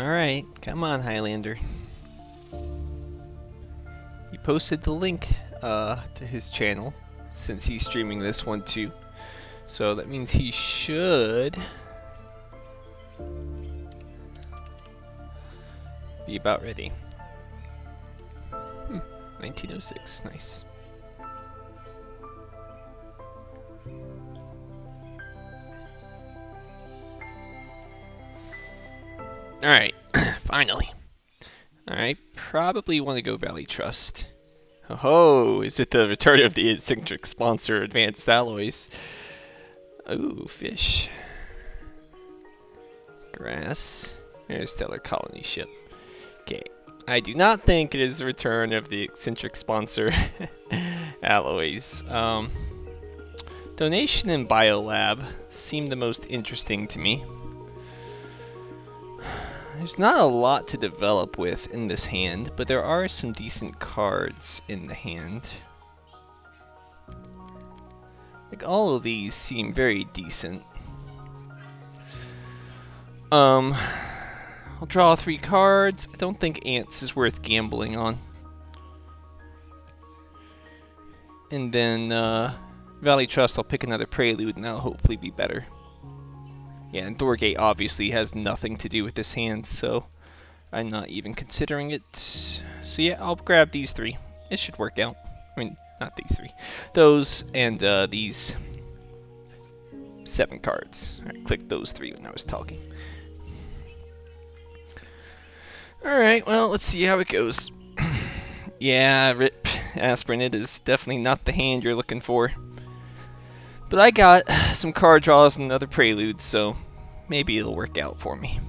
Alright, come on, Highlander. He posted the link to his channel since he's streaming this one too. So that means he should be about ready. 1906, nice. Alright, finally. Alright, probably want to go Valley Trust. Oh, is it the return of the eccentric sponsor, Advanced Alloys? Ooh, fish. Grass. There's Stellar Colony ship. Okay, I do not think it is the return of the eccentric sponsor, Alloys. Donation and Biolab seem the most interesting to me. There's not a lot to develop with in this hand, but there are some decent cards in the hand. Like, all of these seem very decent. I'll draw 3 cards. I don't think Ants is worth gambling on. And then Valley Trust, I'll pick another Prelude and that'll hopefully be better. Yeah, and Thorgate obviously has nothing to do with this hand, so I'm not even considering it. So yeah, I'll grab these 3. It should work out. I mean, not these 3. Those and these 7 cards. Alright, click those 3 when I was talking. Alright, well, let's see how it goes. Yeah, RIP Aspirin, it is definitely not the hand you're looking for. But I got some card draws and other preludes, so maybe it'll work out for me.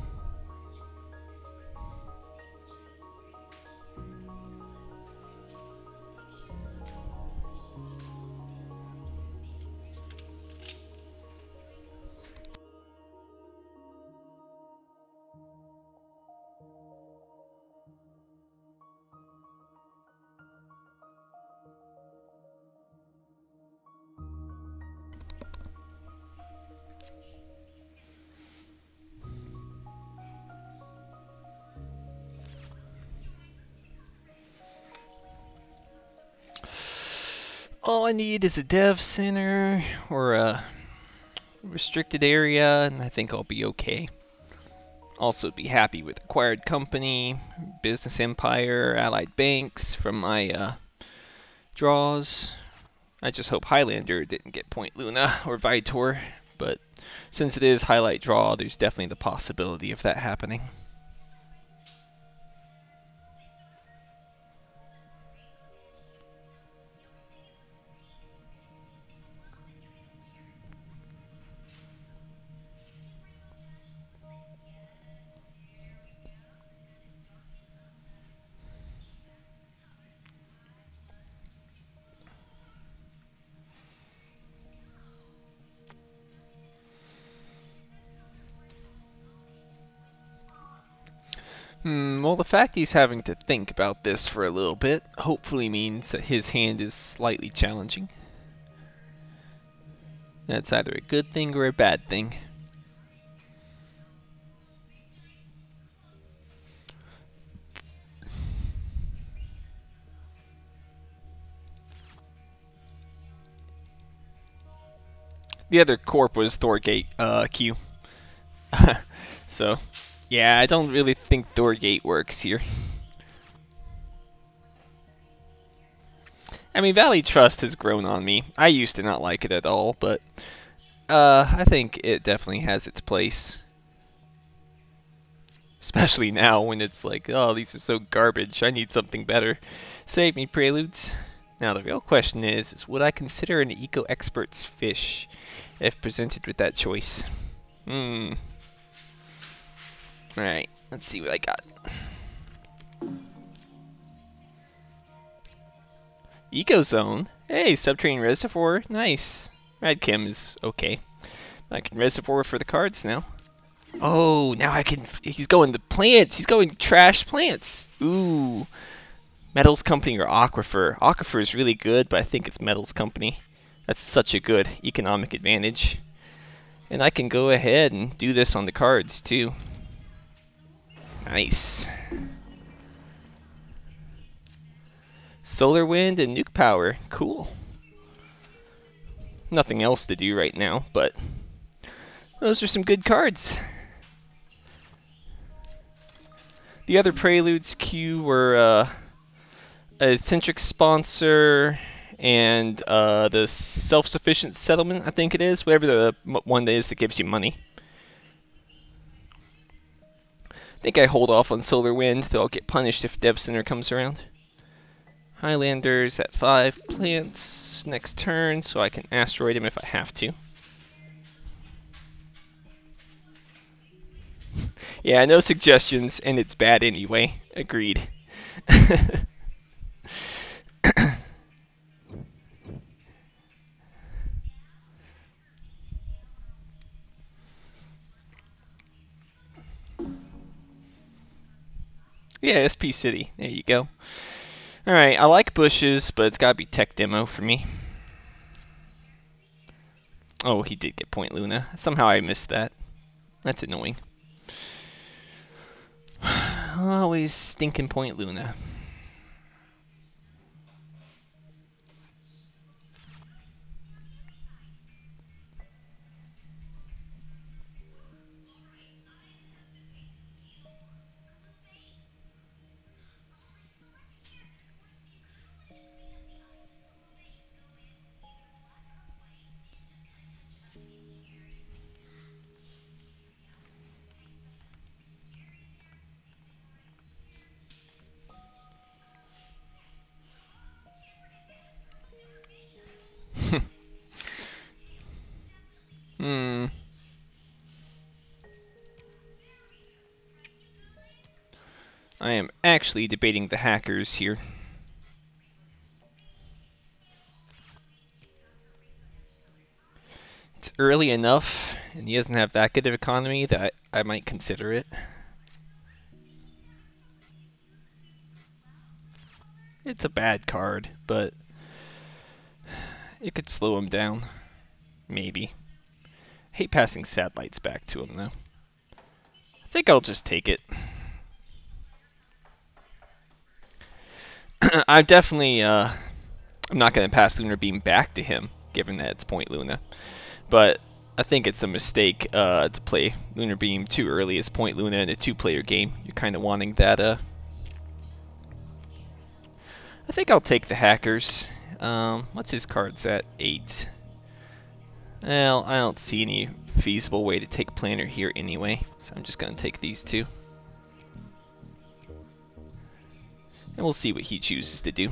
All I need is a dev center or a restricted area, and I think I'll be okay. Also be happy with acquired company, business empire, allied banks from my draws. I just hope Highlander didn't get Point Luna or Vitor, but since it is highlight draw, there's definitely the possibility of that happening. Well, the fact he's having to think about this for a little bit hopefully means that his hand is slightly challenging. That's either a good thing or a bad thing. The other corp was Thorgate Q. So, yeah, I don't really think Thorgate works here. I mean, Valley Trust has grown on me. I used to not like it at all, but I think it definitely has its place. Especially now when it's like, oh, these are so garbage, I need something better. Save me, Preludes. Now the real question is would I consider an eco-expert's fish if presented with that choice? Alright, let's see what I got. Ecozone? Hey, subterranean reservoir, nice. Radchem is okay. I can reservoir for the cards now. Oh, now I can, he's going to plants, he's going to trash plants. Ooh. Metals Company or Aquifer. Aquifer is really good, but I think it's Metals Company. That's such a good economic advantage. And I can go ahead and do this on the cards too. Nice. Solar wind and nuke power. Cool. Nothing else to do right now, but those are some good cards. The other Preludes queue were a Centric Sponsor and the Self-Sufficient Settlement, I think it is. Whatever the one is that gives you money. I think I hold off on Solar Wind, though I'll get punished if Dev Center comes around. Highlanders at 5 plants next turn, so I can asteroid him if I have to. Yeah, no suggestions, and it's bad anyway. Agreed. Yeah, SP City. There you go. Alright, I like bushes, but it's gotta be tech demo for me. Oh, he did get Point Luna. Somehow I missed that. That's annoying. Always stinking Point Luna. I am actually debating the hackers here. It's early enough, and he doesn't have that good of economy that I might consider it. It's a bad card, but it could slow him down. Maybe. Hate passing satellites back to him, though. I think I'll just take it. I'm definitely, I'm not going to pass Lunar Beam back to him, given that it's Point Luna. But I think it's a mistake to play Lunar Beam too early as Point Luna in a 2-player game. You're kind of wanting that, I think I'll take the hackers. What's his cards at? 8. Well, I don't see any feasible way to take Planner here anyway, so I'm just going to take these two. And we'll see what he chooses to do.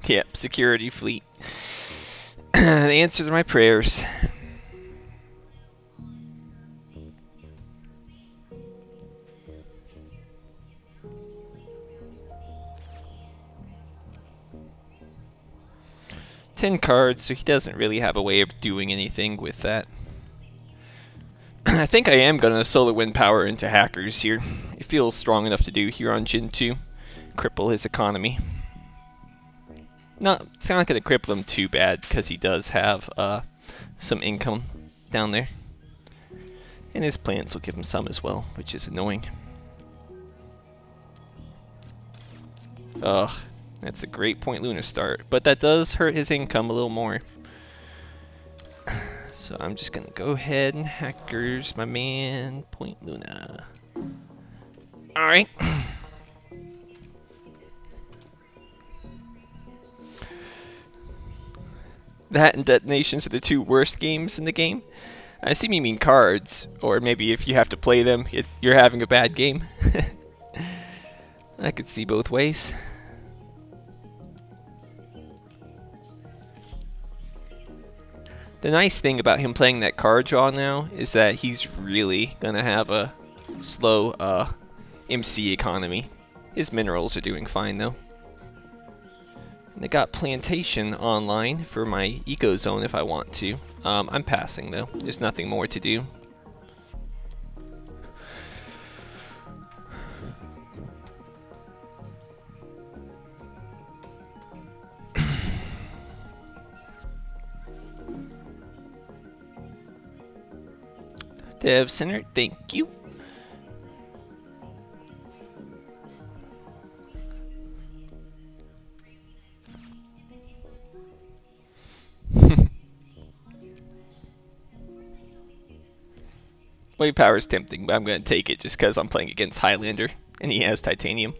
Yep, security fleet. The answer to my prayers. Ten cards, so he doesn't really have a way of doing anything with that. I think I am going to Solar Wind Power into hackers here. It feels strong enough to do here on Gen 2. Cripple his economy. It's not going to cripple him too bad because he does have some income down there. And his plants will give him some as well, which is annoying. Ugh, that's a great Point Luna start, but that does hurt his income a little more. So I'm just going to go ahead and hackers my man, Point Luna. Alright. That and Detonations are the 2 worst games in the game. I assume you mean cards, or maybe if you have to play them, you're having a bad game. I could see both ways. The nice thing about him playing that card draw now is that he's really gonna have a slow MC economy. His minerals are doing fine though. And I got Plantation online for my Eco Zone if I want to. I'm passing though. There's nothing more to do. Dev Center, thank you. Wave power is tempting, but I'm going to take it just because I'm playing against Highlander and he has titanium.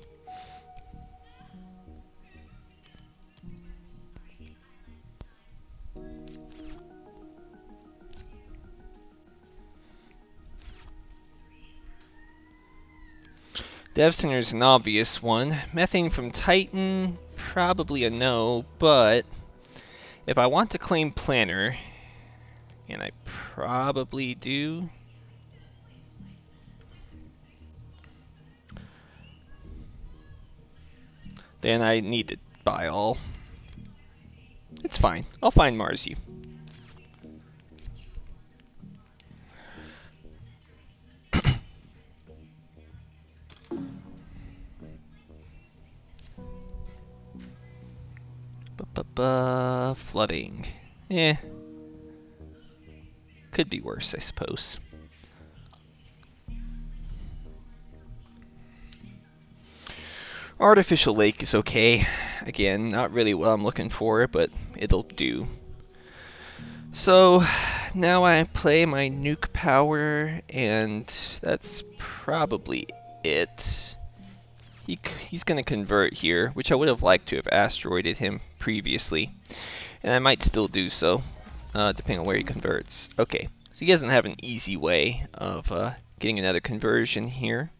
Dev Center is an obvious one. Methane from Titan, probably a no, but if I want to claim Planner, and I probably do, then I need to buy all. It's fine. I'll find Mars you. Flooding. Eh. Could be worse, I suppose. Artificial lake is okay. Again, not really what I'm looking for, but it'll do. So now I play my nuke power, and that's probably it. He's going to convert here, which I would have liked to have asteroided him previously, and I might still do so, depending on where he converts. Okay, so he doesn't have an easy way of getting another conversion here.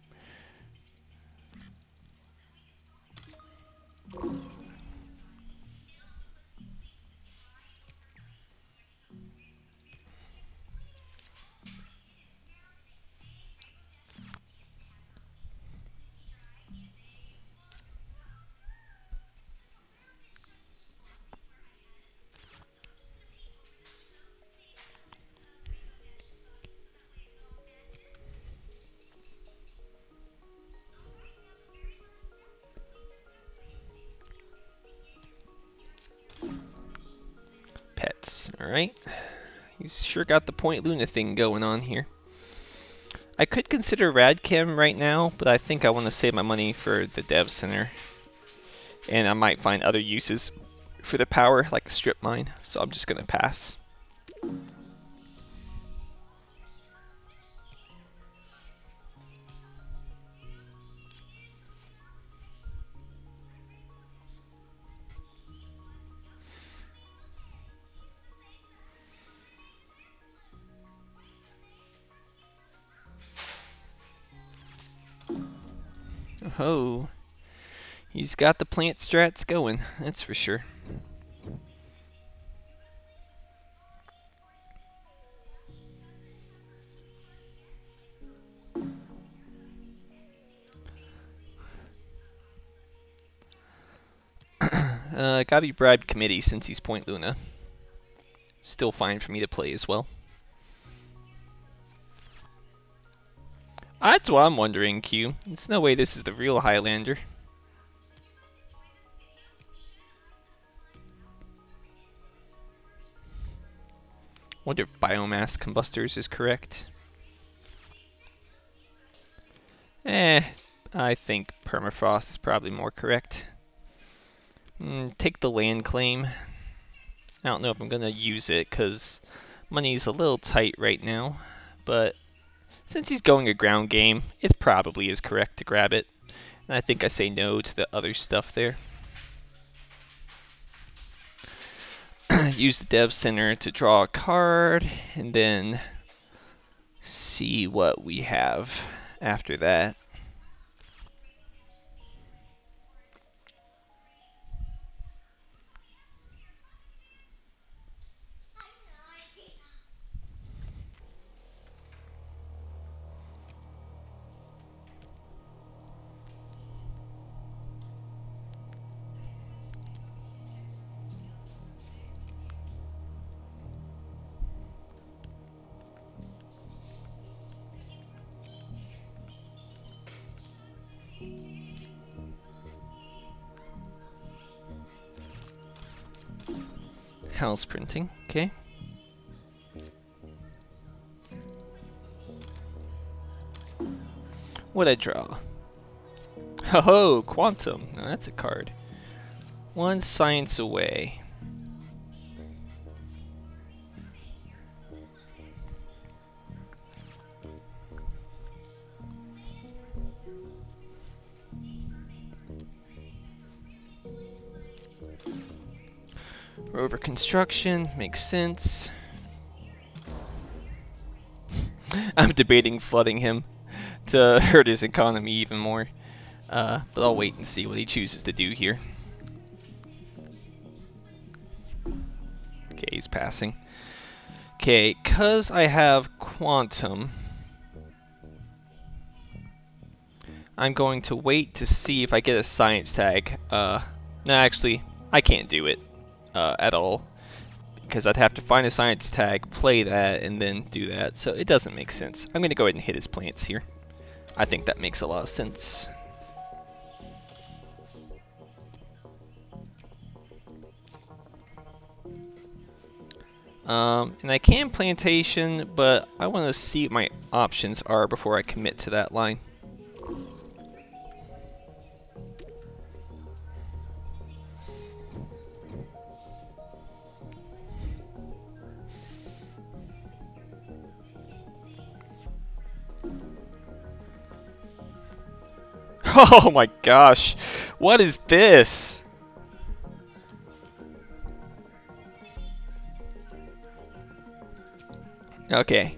Pets, alright. He's sure got the Point Luna thing going on here. I could consider Radchem right now, but I think I want to save my money for the Dev Center. And I might find other uses for the power, like a strip mine, so I'm just going to pass. Oh, he's got the plant strats going, that's for sure. Gotta be bribed committee since he's Point Luna. Still fine for me to play as well. That's what I'm wondering, Q. There's no way this is the real Highlander. Wonder if biomass combustors is correct. I think permafrost is probably more correct. Take the land claim. I don't know if I'm going to use it because money's a little tight right now. But since he's going a ground game, it probably is correct to grab it. And I think I say no to the other stuff there. Use the Dev Center to draw a card, and then see what we have after that. House printing, okay. What'd I draw? Ho, quantum. Now that's a card. One science away. Rover construction makes sense. I'm debating flooding him to hurt his economy even more. But I'll wait and see what he chooses to do here. Okay, he's passing. Okay, cause I have quantum, I'm going to wait to see if I get a science tag. No, actually, I can't do it at all, because I'd have to find a science tag, play that, and then do that, so it doesn't make sense. I'm going to go ahead and hit his plants here. I think that makes a lot of sense. And I can plantation, but I want to see what my options are before I commit to that line. Oh my gosh, what is this? Okay,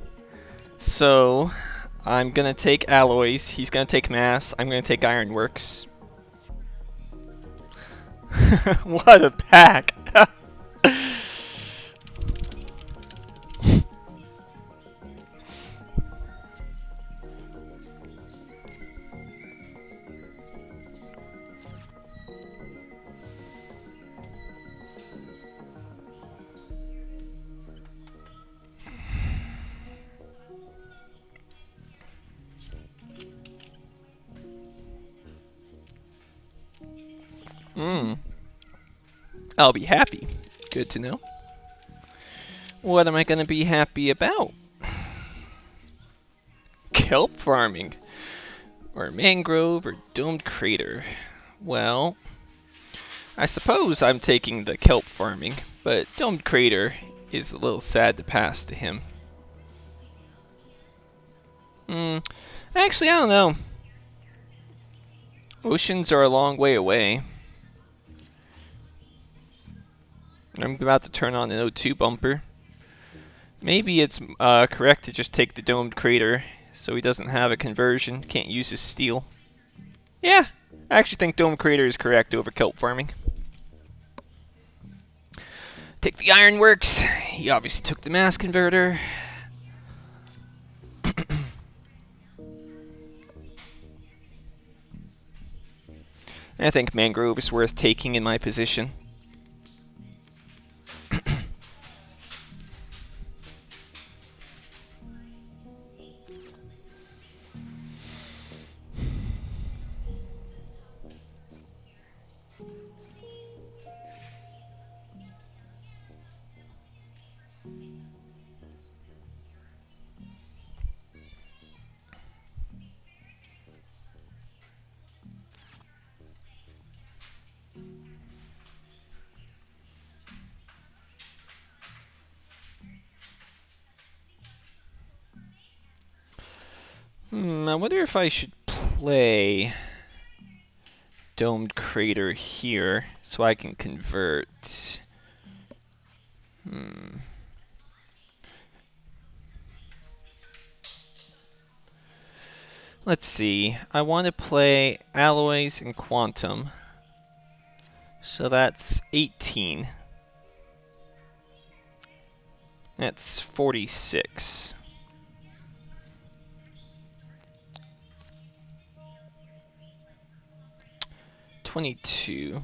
so I'm gonna take alloys, he's gonna take mass, I'm gonna take ironworks. What a pack! I'll be happy. Good to know. What am I going to be happy about? Kelp farming. Or mangrove or domed crater. Well, I suppose I'm taking the kelp farming, but domed crater is a little sad to pass to him. Actually, I don't know. Oceans are a long way away. I'm about to turn on an O2 bumper. Maybe it's correct to just take the domed crater so he doesn't have a conversion, can't use his steel. Yeah, I actually think domed crater is correct over kelp farming. Take the ironworks. He obviously took the mass converter. I think mangrove is worth taking in my position. I wonder if I should play domed crater here so I can convert. Let's see. I want to play alloys and quantum. So that's 18. That's 46. $22.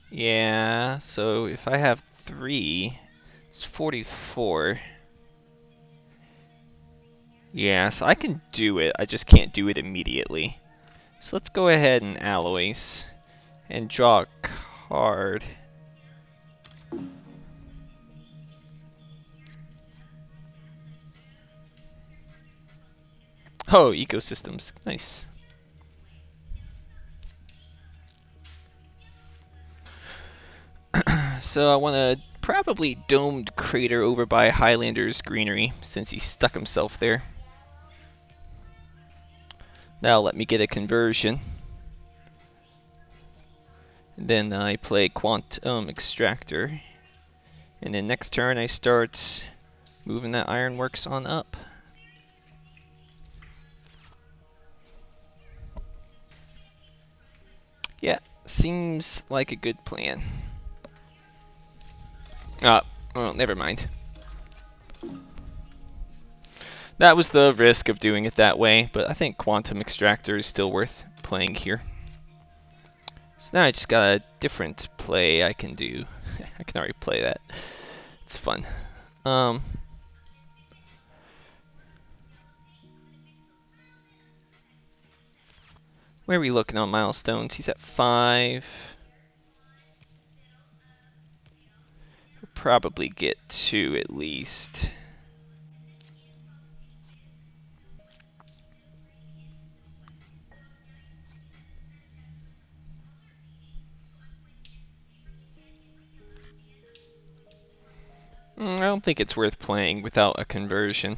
Yeah, so if I have 3, it's 44. Yeah, so I can do it, I just can't do it immediately. So let's go ahead and alloys and draw a card. Oh, ecosystems. Nice. So I want a probably domed crater over by Highlander's greenery, since he stuck himself there. That'll let me get a conversion. And then I play Quantum Extractor. And then next turn I start moving that ironworks on up. Yeah, seems like a good plan. Well, never mind. That was the risk of doing it that way, but I think Quantum Extractor is still worth playing here. So now I just got a different play I can do. I can already play that. It's fun. Where are we looking on milestones? He's at 5. He'll probably get 2 at least. I don't think it's worth playing without a conversion.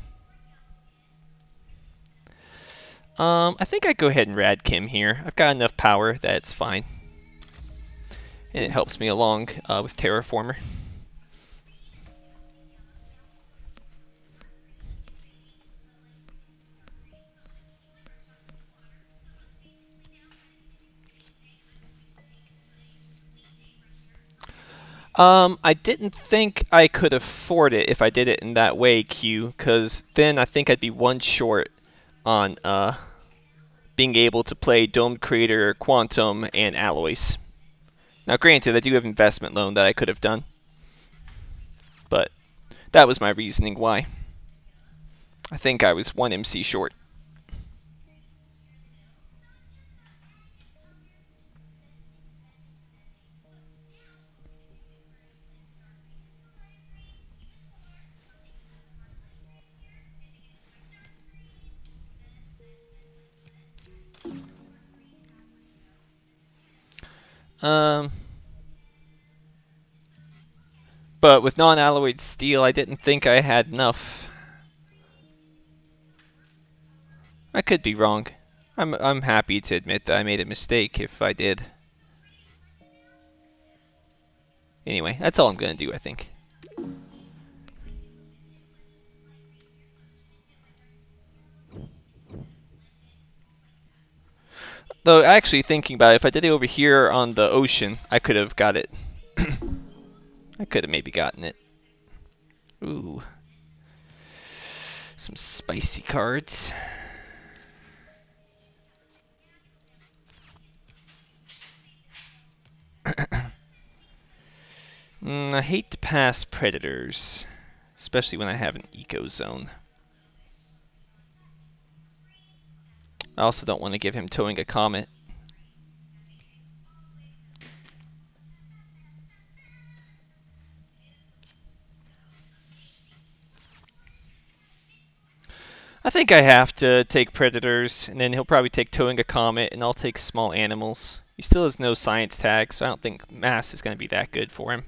I think I'd go ahead and rad Kim here. I've got enough power that it's fine. And it helps me along with Terraformer. I didn't think I could afford it if I did it in that way, Q, because then I think I'd be one short on being able to play Domed Crater, Quantum, and Alloys. Now granted, I do have investment loan that I could have done, but that was my reasoning why. I think I was 1 MC short. But with non-alloyed steel, I didn't think I had enough. I could be wrong. I'm happy to admit that I made a mistake if I did. Anyway, that's all I'm gonna do, I think. Though, actually thinking about it, if I did it over here on the ocean, I could have got it. I could have maybe gotten it. Ooh. Some spicy cards. I hate to pass predators, especially when I have an eco zone. I also don't want to give him towing a comet. I think I have to take predators, and then he'll probably take towing a comet, and I'll take small animals. He still has no science tag, so I don't think mass is going to be that good for him.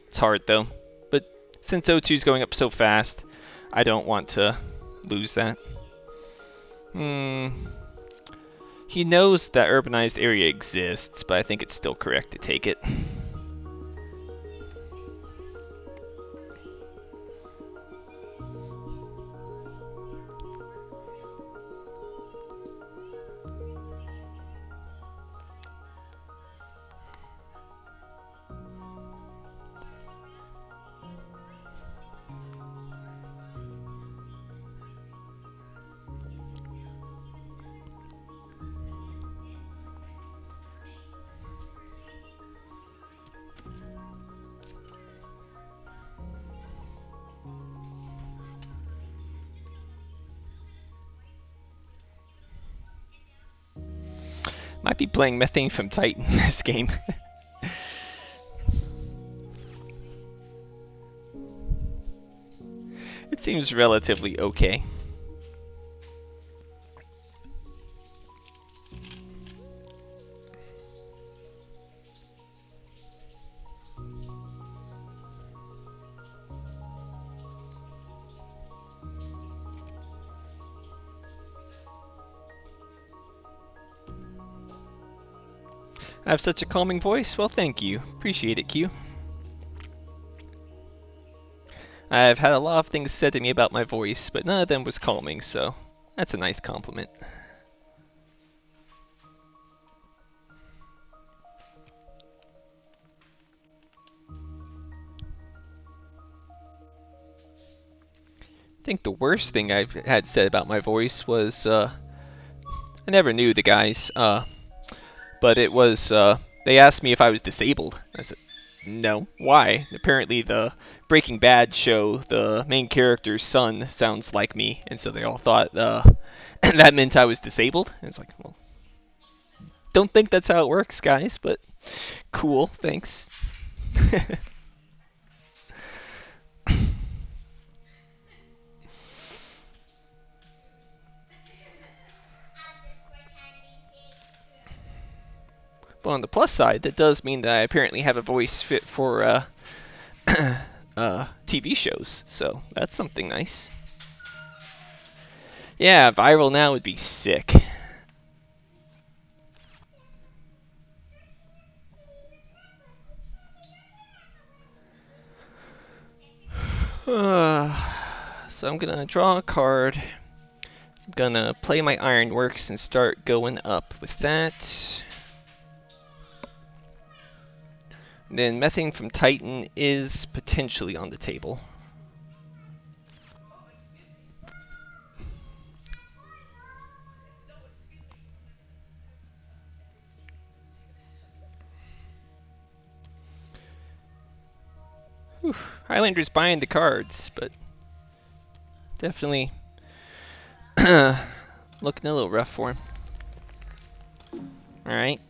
It's hard though, but since O2 is going up so fast, I don't want to lose that. He knows that urbanized area exists, but I think it's still correct to take it. Might be playing Methane from Titan this game. It seems relatively okay. I have such a calming voice? Well, thank you. Appreciate it, Q. I've had a lot of things said to me about my voice, but none of them was calming, so that's a nice compliment. I think the worst thing I've had said about my voice was, I never knew the guys, but it was, they asked me if I was disabled. I said, no. Why? Apparently the Breaking Bad show, the main character's son sounds like me, and so they all thought that meant I was disabled. And it's like, well, don't think that's how it works, guys, but cool, thanks. But on the plus side, that does mean that I apparently have a voice fit for TV shows, so that's something nice. Yeah, viral now would be sick. So I'm gonna draw a card. I'm gonna play my Ironworks and start going up with that. Then methane from Titan is potentially on the table. Whew. Highlander's buying the cards, but definitely looking a little rough for him. Alright.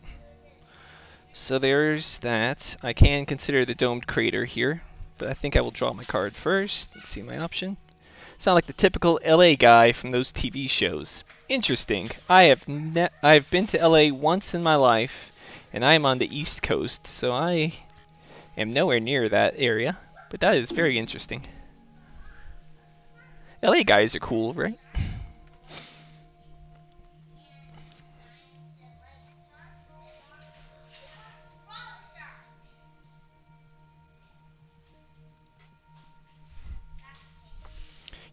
So there's that. I can consider the domed crater here, but I think I will draw my card first. Let's see my option. Sound like the typical LA guy from those TV shows. Interesting. I've been to LA once in my life, and I am on the East Coast, so I am nowhere near that area. But that is very interesting. LA guys are cool, right?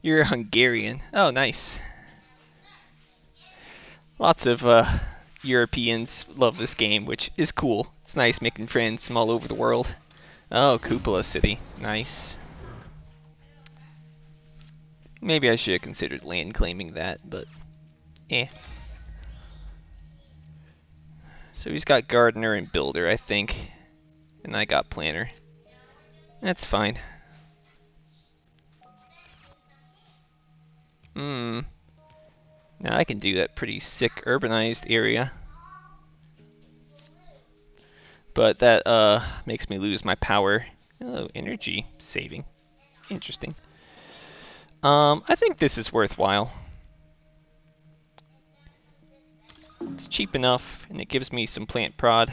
You're Hungarian. Oh, nice. Lots of Europeans love this game, which is cool. It's nice making friends from all over the world. Oh, Cupola City. Nice. Maybe I should have considered land claiming that, but eh. So he's got Gardener and Builder, I think. And I got Planner. That's fine. Now I can do that pretty sick urbanized area. But that makes me lose my power. Oh, energy saving. Interesting. I think this is worthwhile. It's cheap enough, and it gives me some plant prod.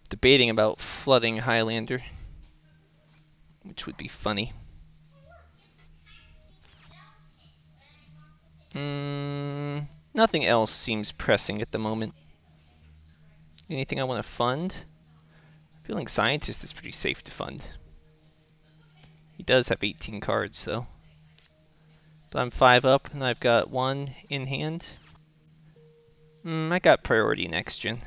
Debating about flooding Highlander, which would be funny. Nothing else seems pressing at the moment. Anything I want to fund? Feeling Scientist is pretty safe to fund. He does have 18 cards though. But I'm 5 up and I've got 1 in hand. I got priority next gen.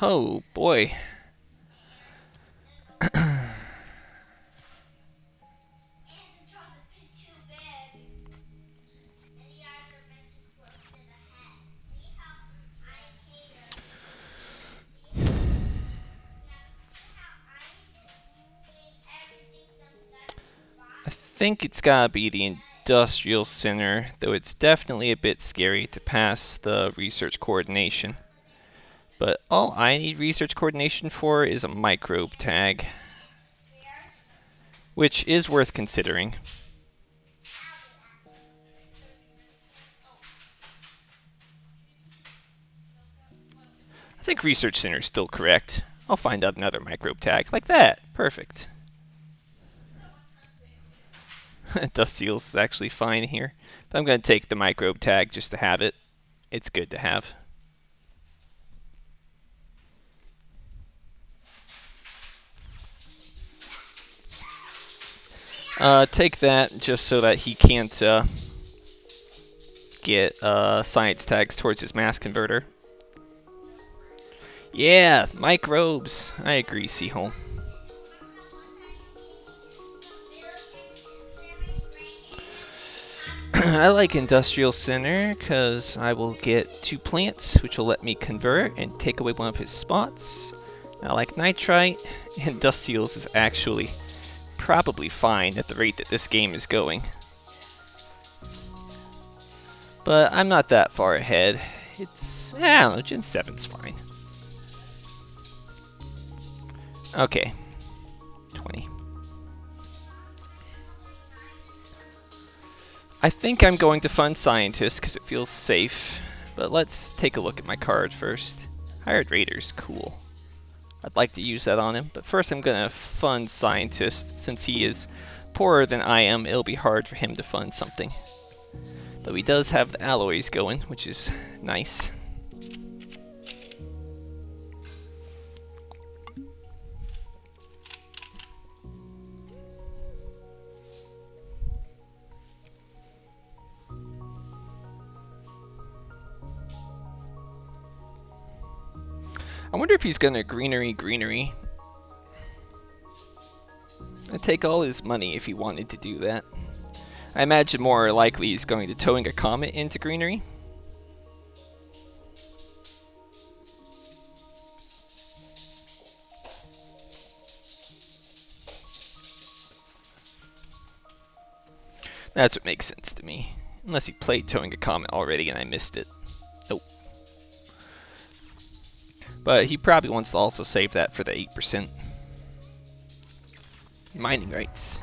Oh boy. think it's gotta be the industrial center, though it's definitely a bit scary to pass the research coordination. But all I need research coordination for is a microbe tag, which is worth considering. I think research center is still correct. I'll find out another microbe tag like that. Perfect. Dust seals is actually fine here, but I'm going to take the microbe tag just to have it. It's good to have. Take that just so that he can't get science tags towards his mass converter. Yeah, microbes. I agree, Seahole. I like Industrial Center because I will get 2 plants, which will let me convert and take away one of his spots. I like Nitrite, and Dust Seals is actually probably fine at the rate that this game is going. But I'm not that far ahead. I don't know, Gen 7's fine. Okay, 20. I think I'm going to fund Scientist because it feels safe, but let's take a look at my card first. Hired Raiders, cool. I'd like to use that on him, but first I'm going to fund Scientist. Since he is poorer than I am, it'll be hard for him to fund something. Though he does have the alloys going, which is nice. I wonder if he's gonna greenery. I'd take all his money if he wanted to do that. I imagine more likely he's going to towing a comet into greenery. That's what makes sense to me. Unless he played towing a comet already and I missed it. Nope. But he probably wants to also save that for the 8%. Mining rights.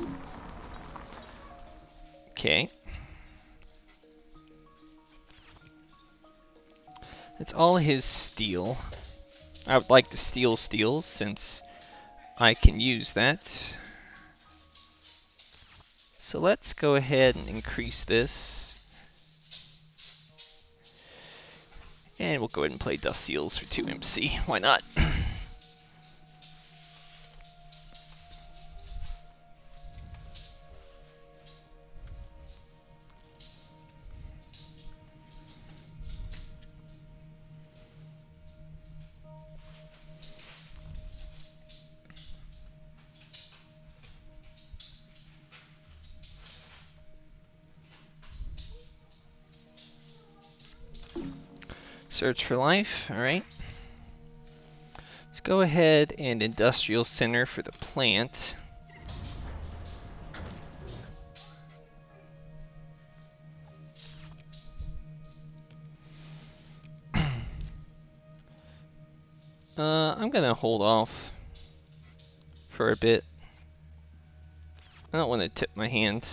Okay. It's all his steel. I would like to steal steels since I can use that. So let's go ahead and increase this. And we'll go ahead and play Dust Seals for 2 MC. Why not? Search for life, alright. Let's go ahead and Industrial Center for the plant. I'm gonna hold off for a bit. I don't want to tip my hand.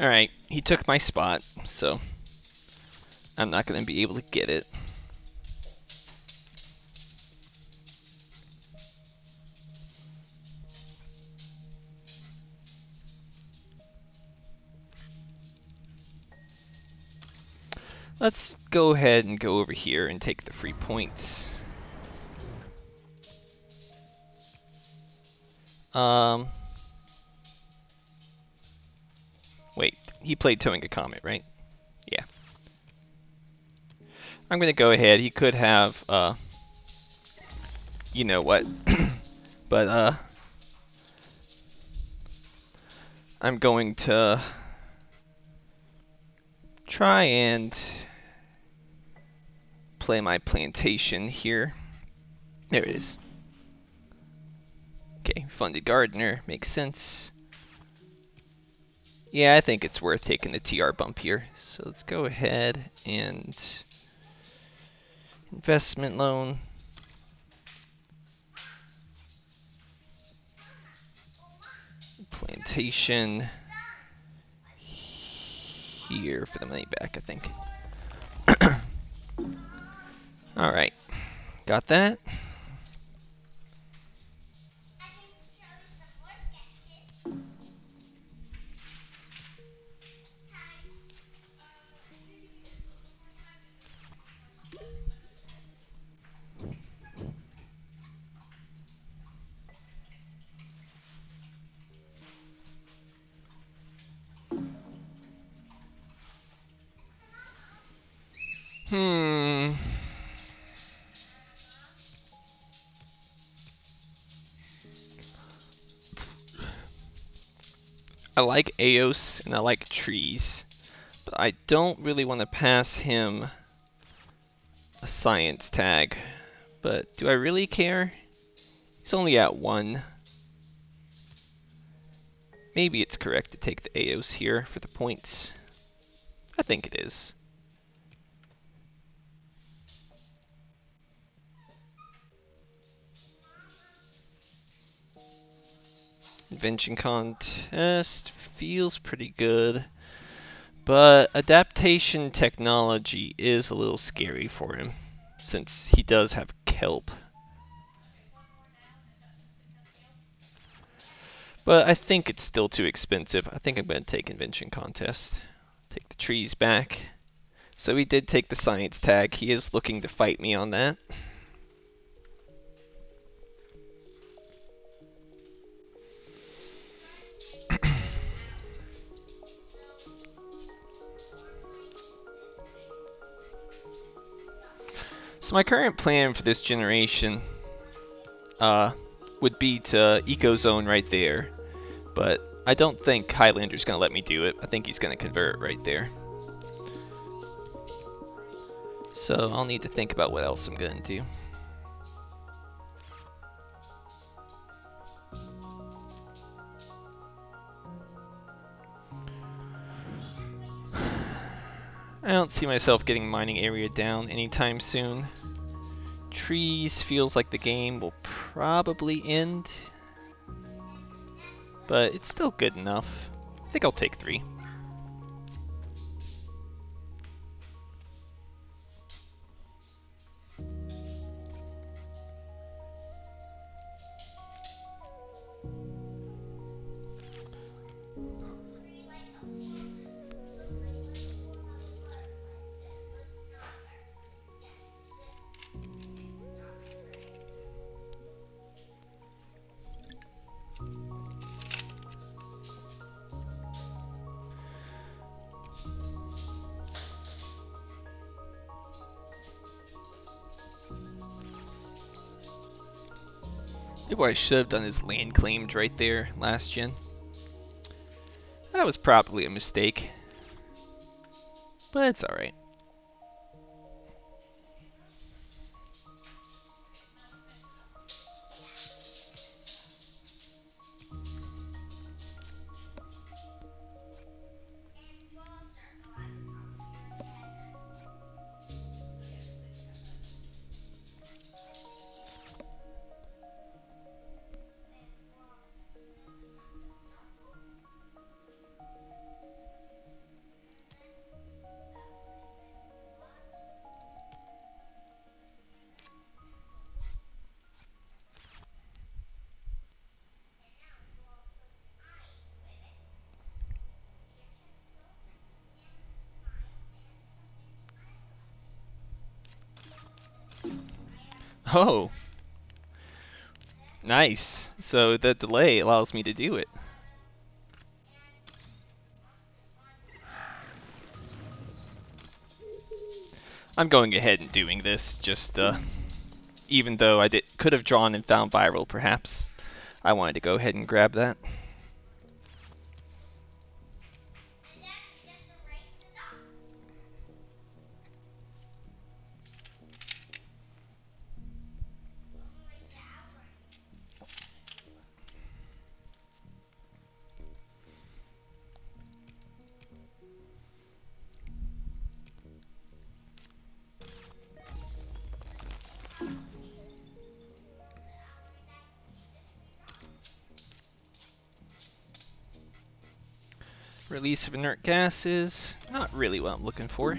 Alright, he took my spot, so I'm not going to be able to get it. Let's go ahead and go over here and take the free points. Wait, he played Towing a Comet, right? Yeah. I'm gonna go ahead. He could have, you know what? But, I'm going to try and play my plantation here. There it is. Okay, funded gardener, makes sense. Yeah, I think it's worth taking the TR bump here. So let's go ahead and investment loan. Plantation here for the money back, I think. Alright, got that. I like Eos and I like trees, but I don't really want to pass him a science tag. But do I really care? He's only at 1. Maybe it's correct to take the Eos here for the points. I think it is. Invention contest feels pretty good, but adaptation technology is a little scary for him since he does have kelp. But I think it's still too expensive. I think I'm going to take invention contest. Take the trees back. So he did take the science tag. He is looking to fight me on that. So my current plan for this generation would be to eco-zone right there. But I don't think Highlander's going to let me do it. I think he's going to convert right there. So I'll need to think about what else I'm going to do. I don't see myself getting mining area down anytime soon. Trees feels like the game will probably end, but it's still good enough. I think I'll take 3. Maybe what I should have done is land claimed right there last gen. That was probably a mistake, but it's alright. Oh, nice. So the delay allows me to do it. I'm going ahead and doing this, just even though could have drawn and found viral perhaps. I wanted to go ahead and grab that. Release of inert gases, not really what I'm looking for.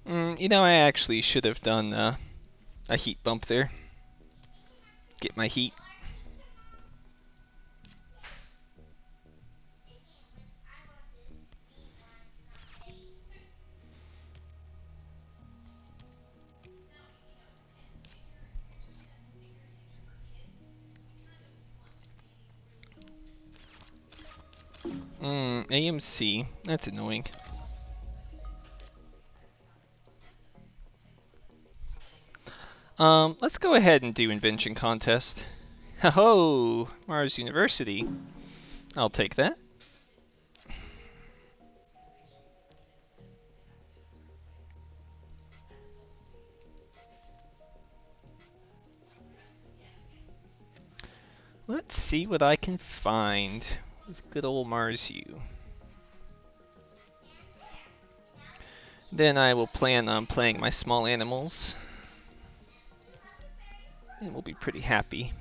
You know, I actually should have done a heat bump there. Get my heat. AMC, that's annoying. Let's go ahead and do invention contest. Ho, Mars University. I'll take that. Let's see what I can find with good old Mars U. Then I will plan on playing my small animals. And we'll be pretty happy.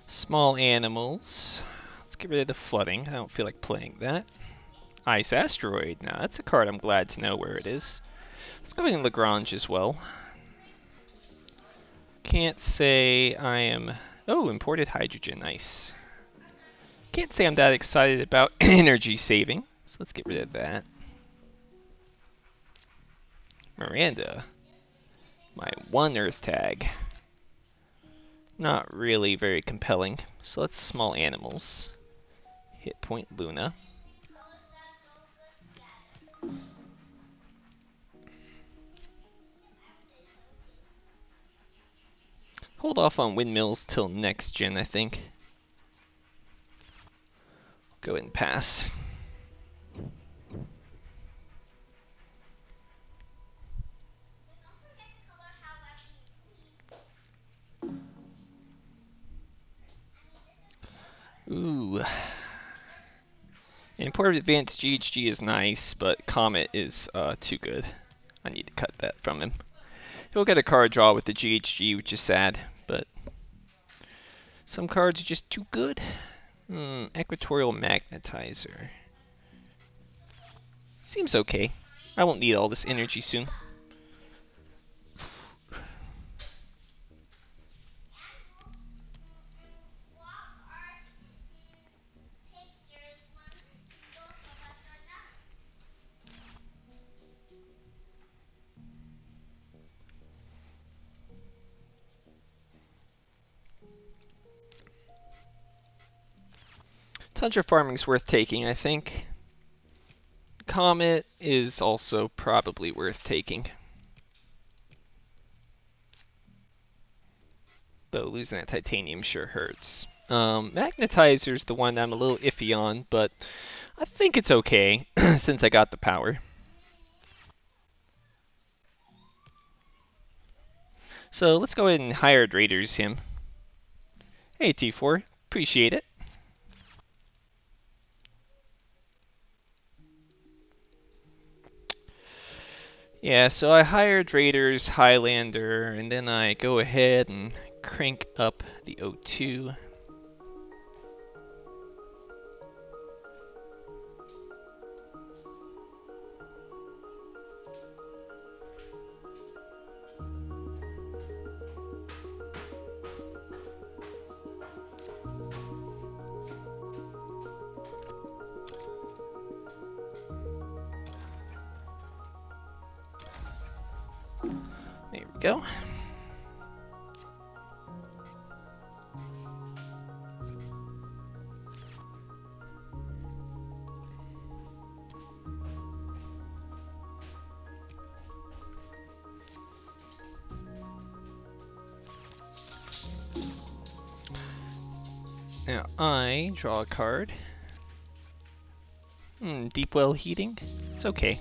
Small animals. Let's get rid of the flooding. I don't feel like playing that. Ice asteroid. Now that's a card I'm glad to know where it is. Let's go in Lagrange as well. Can't say I am... Oh, imported hydrogen. Nice. Can't say I'm that excited about energy saving. So let's get rid of that. Miranda. My one Earth tag. Not really very compelling. So let's small animals. Hit point Luna. Hold off on windmills till next gen, I think. Go ahead and pass. Ooh. Imported advanced GHG is nice, but Comet is too good. I need to cut that from him. He'll get a card draw with the GHG, which is sad, but some cards are just too good. Equatorial Magnetizer. Seems okay. I won't need all this energy soon. Tundra farming's worth taking, I think. Comet is also probably worth taking. Though losing that titanium sure hurts. Magnetizer's the one I'm a little iffy on, but I think it's okay since I got the power. So let's go ahead and hired raiders him. Hey T4, appreciate it. Yeah, so I hired raiders, Highlander, and then I go ahead and crank up the O2. go. Now I draw a card. Deep well heating? It's okay.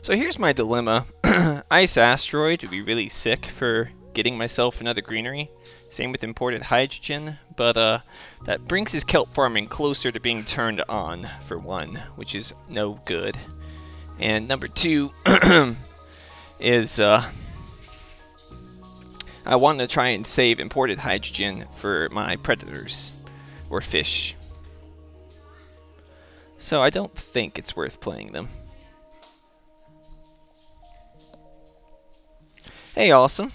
So here's my dilemma. Ice Asteroid would be really sick for getting myself another greenery. Same with imported hydrogen, but that brings his kelp farming closer to being turned on, for one, which is no good. And number two is I want to try and save imported hydrogen for my predators, or fish. So I don't think it's worth playing them. Hey, awesome.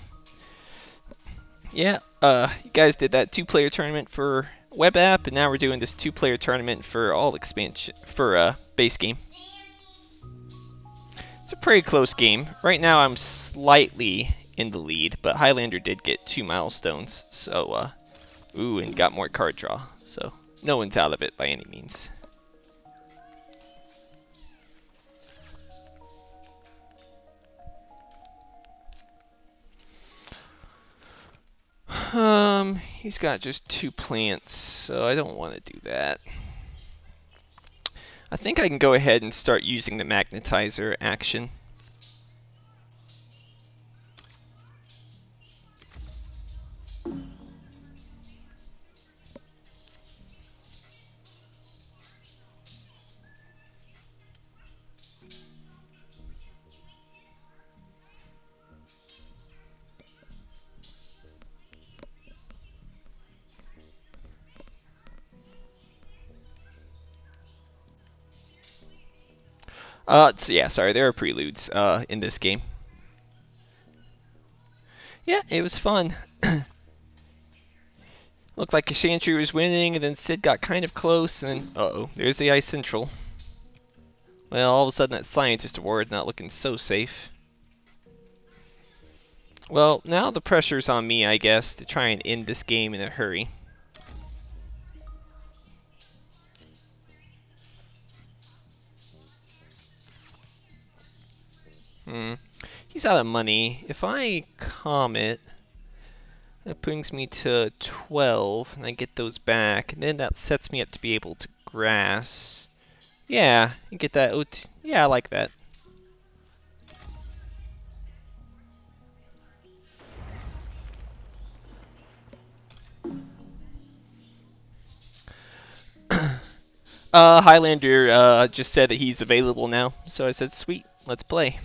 Yeah, you guys did that 2-player tournament for web app, and now we're doing this 2-player tournament for all expansion for base game. It's a pretty close game. Right now I'm slightly in the lead, but Highlander did get 2 milestones, so ooh, and got more card draw. So no one's out of it by any means. He's got just 2 plants, so I don't want to do that. I think I can go ahead and start using the magnetizer action. So yeah, sorry, there are preludes in this game. Yeah, it was fun. Looked like Kashantri was winning, and then Sid got kind of close, and then, uh-oh, there's the Ice Central. Well, all of a sudden that Scientist Award not looking so safe. Well, now the pressure's on me, I guess, to try and end this game in a hurry. He's out of money. If I Comet, that brings me to 12, and I get those back, and then that sets me up to be able to grass. Yeah, you get that. Yeah, I like that. Highlander just said that he's available now, so I said, sweet, let's play.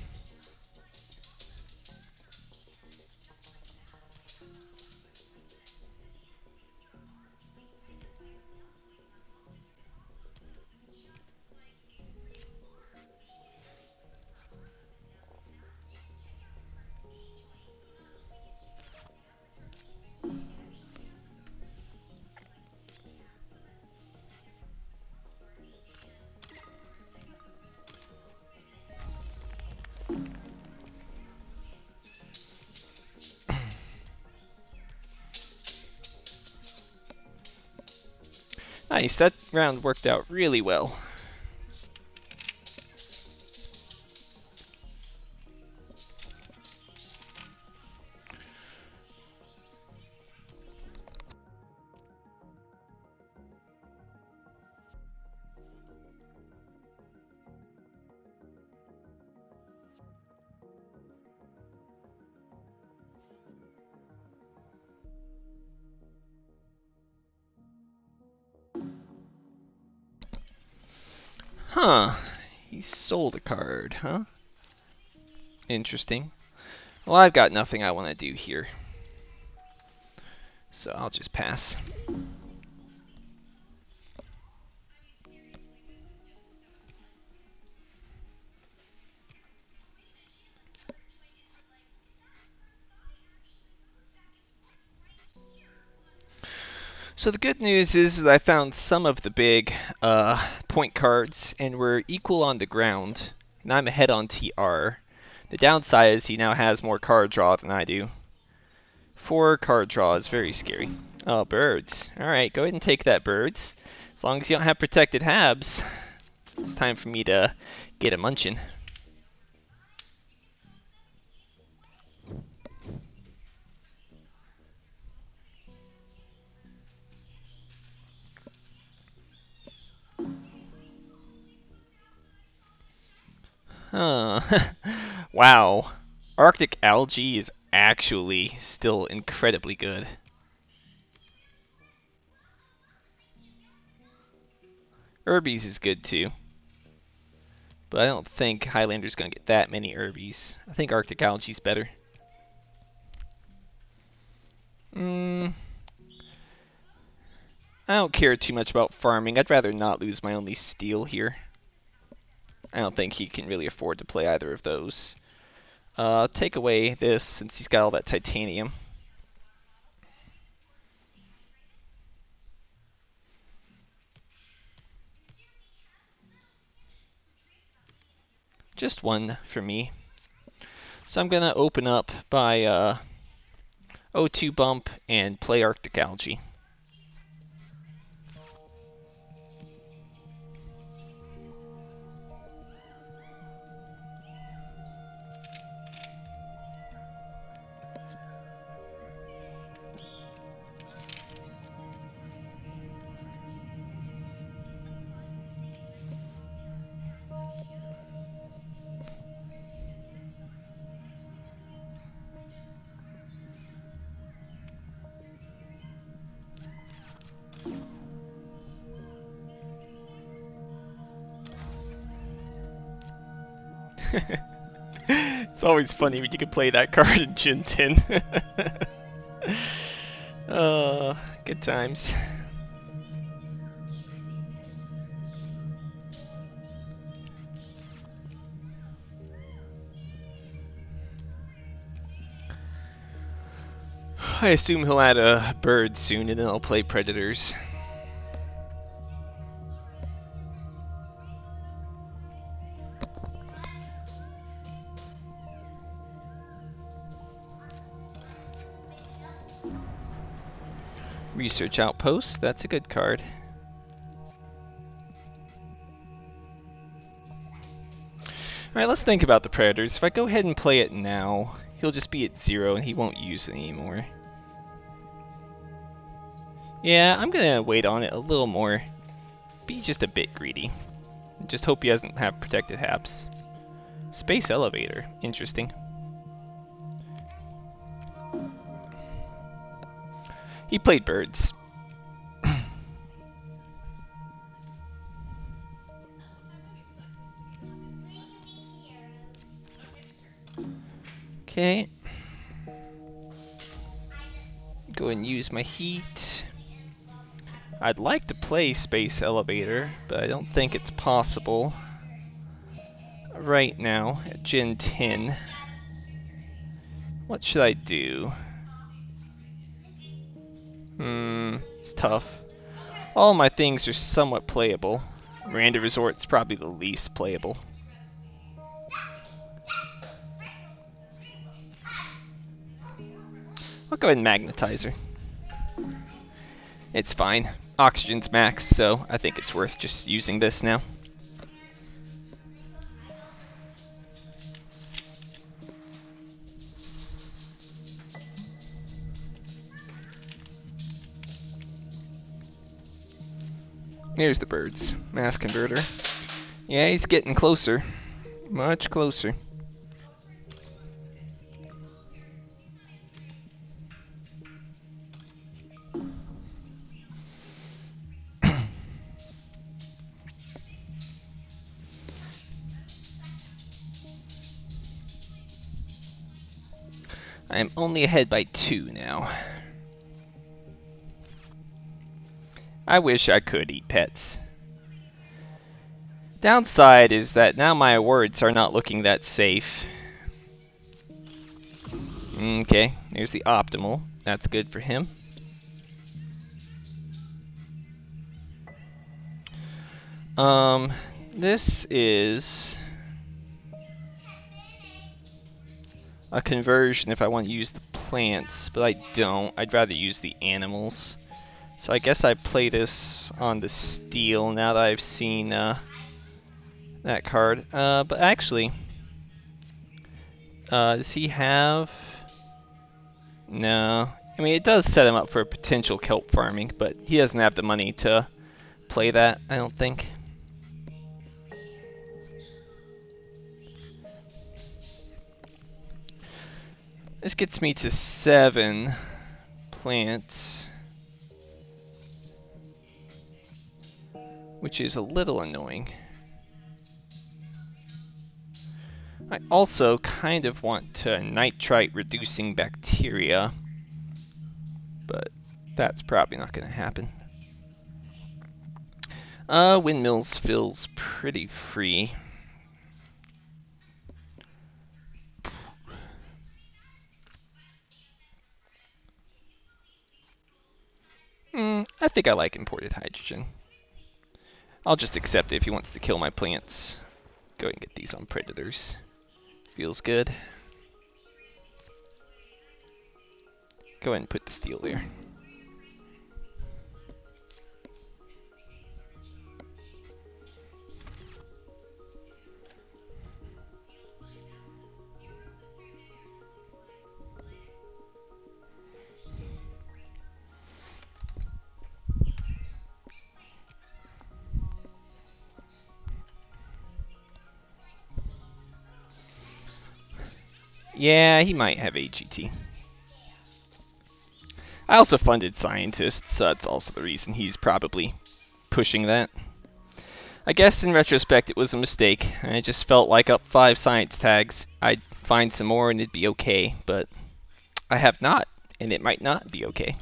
Nice, that round worked out really well. Huh. He sold a card, huh? Interesting. Well, I've got nothing I want to do here. So I'll just pass. So the good news is I found some of the big point cards, and we're equal on the ground, and I'm ahead on TR. The downside is he now has more card draw than I do. 4 card draw is very scary. Oh, birds. Alright, go ahead and take that, birds. As long as you don't have protected habs, it's time for me to get a munchin'. Huh. Wow. Arctic algae is actually still incredibly good. Herbies is good too. But I don't think Highlander's gonna get that many Herbies. I think Arctic algae's better. I don't care too much about farming. I'd rather not lose my only steel here. I don't think he can really afford to play either of those. Take away this since he's got all that titanium. Just one for me. So I'm gonna open up by O2 bump and play Arctic algae. It's always funny when you can play that card in Gen 10. Good times. I assume he'll add a bird soon and then I'll play predators. Research Outpost, that's a good card. Alright, let's think about the Predators. If I go ahead and play it now, he'll just be at 0 and he won't use it anymore. Yeah, I'm gonna wait on it a little more. Be just a bit greedy. Just hope he doesn't have protected haps. Space Elevator, interesting. He played birds. Okay. Go and use my heat. I'd like to play Space Elevator, but I don't think it's possible right now at Gen 10. What should I do? It's tough. All my things are somewhat playable. Randa Resort's probably the least playable. I'll go ahead and magnetize her. It's fine. Oxygen's max, so I think it's worth just using this now. Here's the birds. Mass converter. Yeah, he's getting closer. Much closer. I am only ahead by 2 now. I wish I could eat pets. Downside is that now my awards are not looking that safe. Okay, here's the optimal. That's good for him. Um, this is a conversion if I want to use the plants, but I don't. I'd rather use the animals. So I guess I play this on the steel now that I've seen that card. But actually, does he have... No. I mean, it does set him up for potential kelp farming, but he doesn't have the money to play that, I don't think. This gets me to 7 plants, which is a little annoying. I also kind of want to nitrite reducing bacteria, but that's probably not going to happen. Windmills feels pretty free. I think I like imported hydrogen. I'll just accept it if he wants to kill my plants. Go ahead and get these on predators. Feels good. Go ahead and put the steel there. Yeah, he might have AGT. I also funded scientists, so that's also the reason he's probably pushing that. I guess in retrospect it was a mistake. I just felt like up 5 science tags, I'd find some more and it'd be okay, but I have not, and it might not be okay.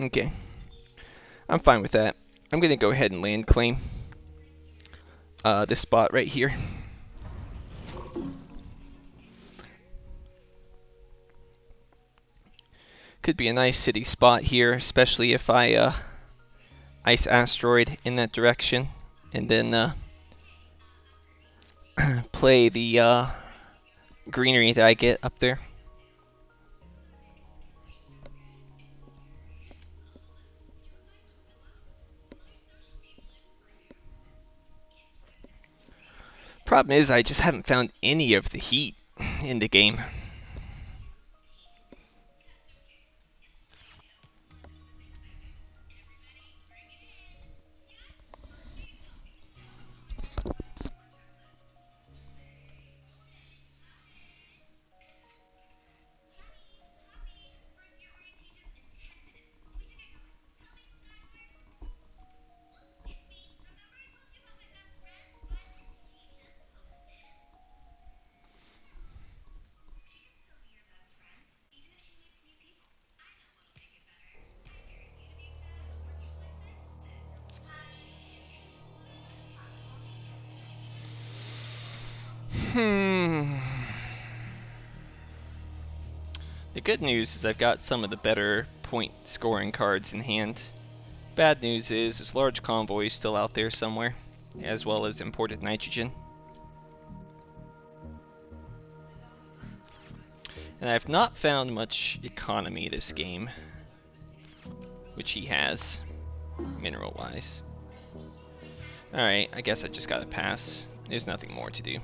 Okay. I'm fine with that. I'm gonna go ahead and land claim this spot right here. Could be a nice city spot here, especially if I ice asteroid in that direction, and then play the greenery that I get up there. Problem is, I just haven't found any of the heat in the game. The good news is I've got some of the better point scoring cards in hand. Bad news is this large convoy is still out there somewhere, as well as imported nitrogen. And I've not found much economy this game, which he has, mineral-wise. Alright, I guess I just gotta pass. There's nothing more to do.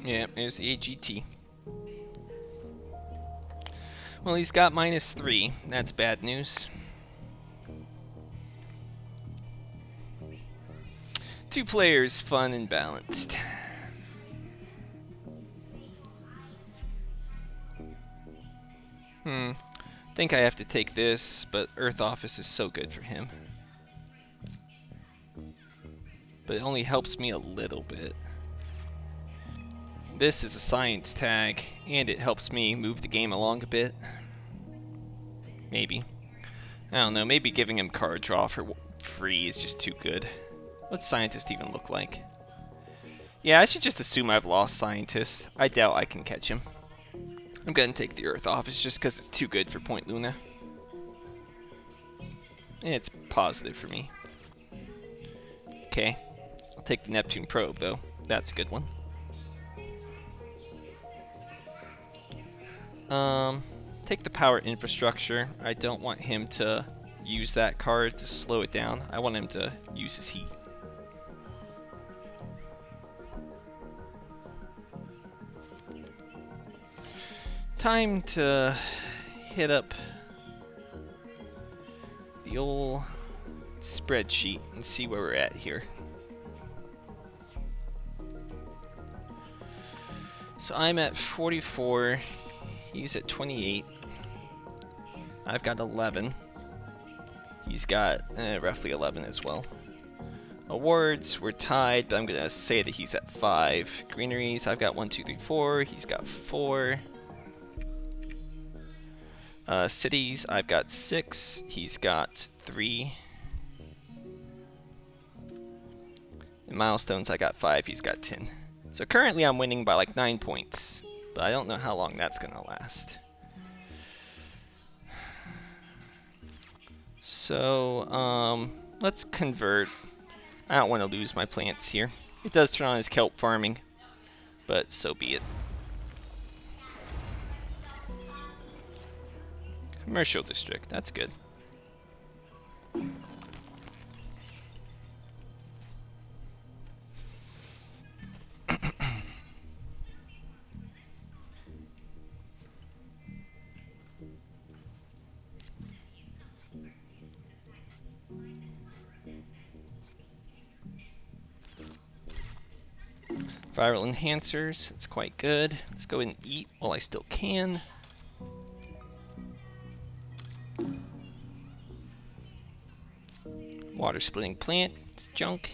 Yeah, there's the AGT. Well, he's got -3. That's bad news. 2 players, fun and balanced. Think I have to take this, but Earth Office is so good for him. But it only helps me a little bit. This is a science tag, and it helps me move the game along a bit. Maybe. I don't know, maybe giving him card draw for free is just too good. What's Scientist even look like? Yeah, I should just assume I've lost Scientist. I doubt I can catch him. I'm gonna take the Earth off, it's just because it's too good for Point Luna. And it's positive for me. Okay, I'll take the Neptune probe though. That's a good one. Take the power infrastructure. I don't want him to use that card to slow it down. I want him to use his heat. Time to hit up the old spreadsheet and see where we're at here. So I'm at 44, he's at 28, I've got 11, he's got roughly 11 as well. Awards, we're tied, but I'm gonna say that he's at 5. Greeneries, I've got 1, 2, 3, 4, he's got 4. Cities, I've got 6, he's got 3. And milestones, I got 5, he's got 10. So currently I'm winning by like 9 points, but I don't know how long that's gonna last. So, let's convert. I don't want to lose my plants here. It does turn on his kelp farming, but so be it. Commercial district, that's good. Viral enhancers, it's quite good. Let's go ahead and eat while I still can. Water splitting plant, it's junk.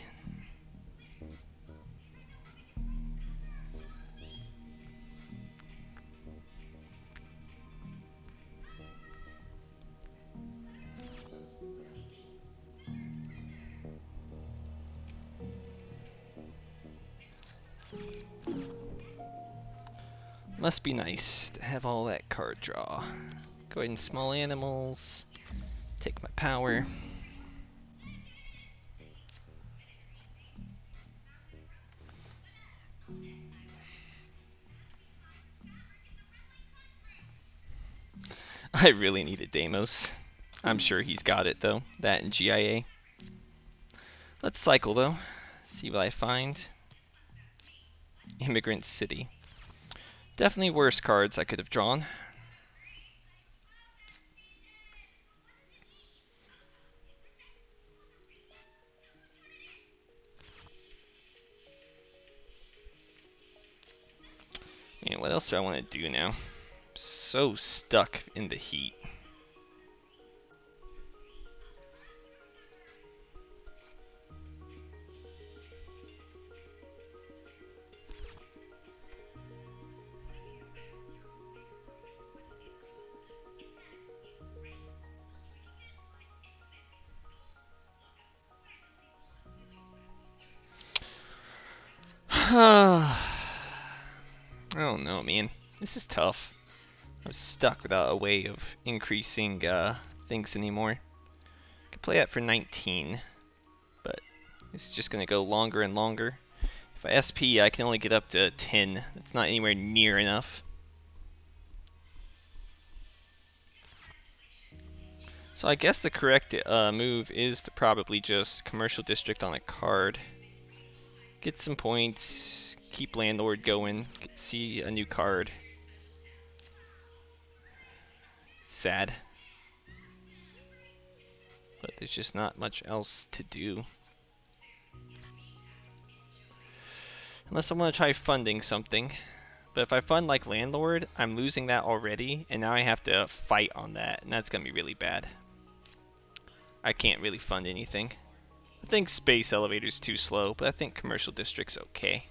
Must be nice to have all that card draw. Go ahead and small animals. Take my power. I really need a Deimos. I'm sure he's got it though. That and GIA. Let's cycle though. See what I find. Immigrant City. Definitely worse cards I could have drawn. Man, what else do I want to do now? I'm so stuck in the heat. I don't know, man. This is tough. I'm stuck without a way of increasing things anymore. I could play that for 19, but it's just gonna go longer and longer. If I SP, I can only get up to 10. That's not anywhere near enough. So I guess the correct move is to probably just commercial district on a card. Get some points, keep landlord going, see a new card. Sad. But there's just not much else to do. Unless I want to try funding something. But if I fund like landlord, I'm losing that already, and now I have to fight on that, and that's going to be really bad. I can't really fund anything. I think space elevator's too slow, but I think commercial district's okay.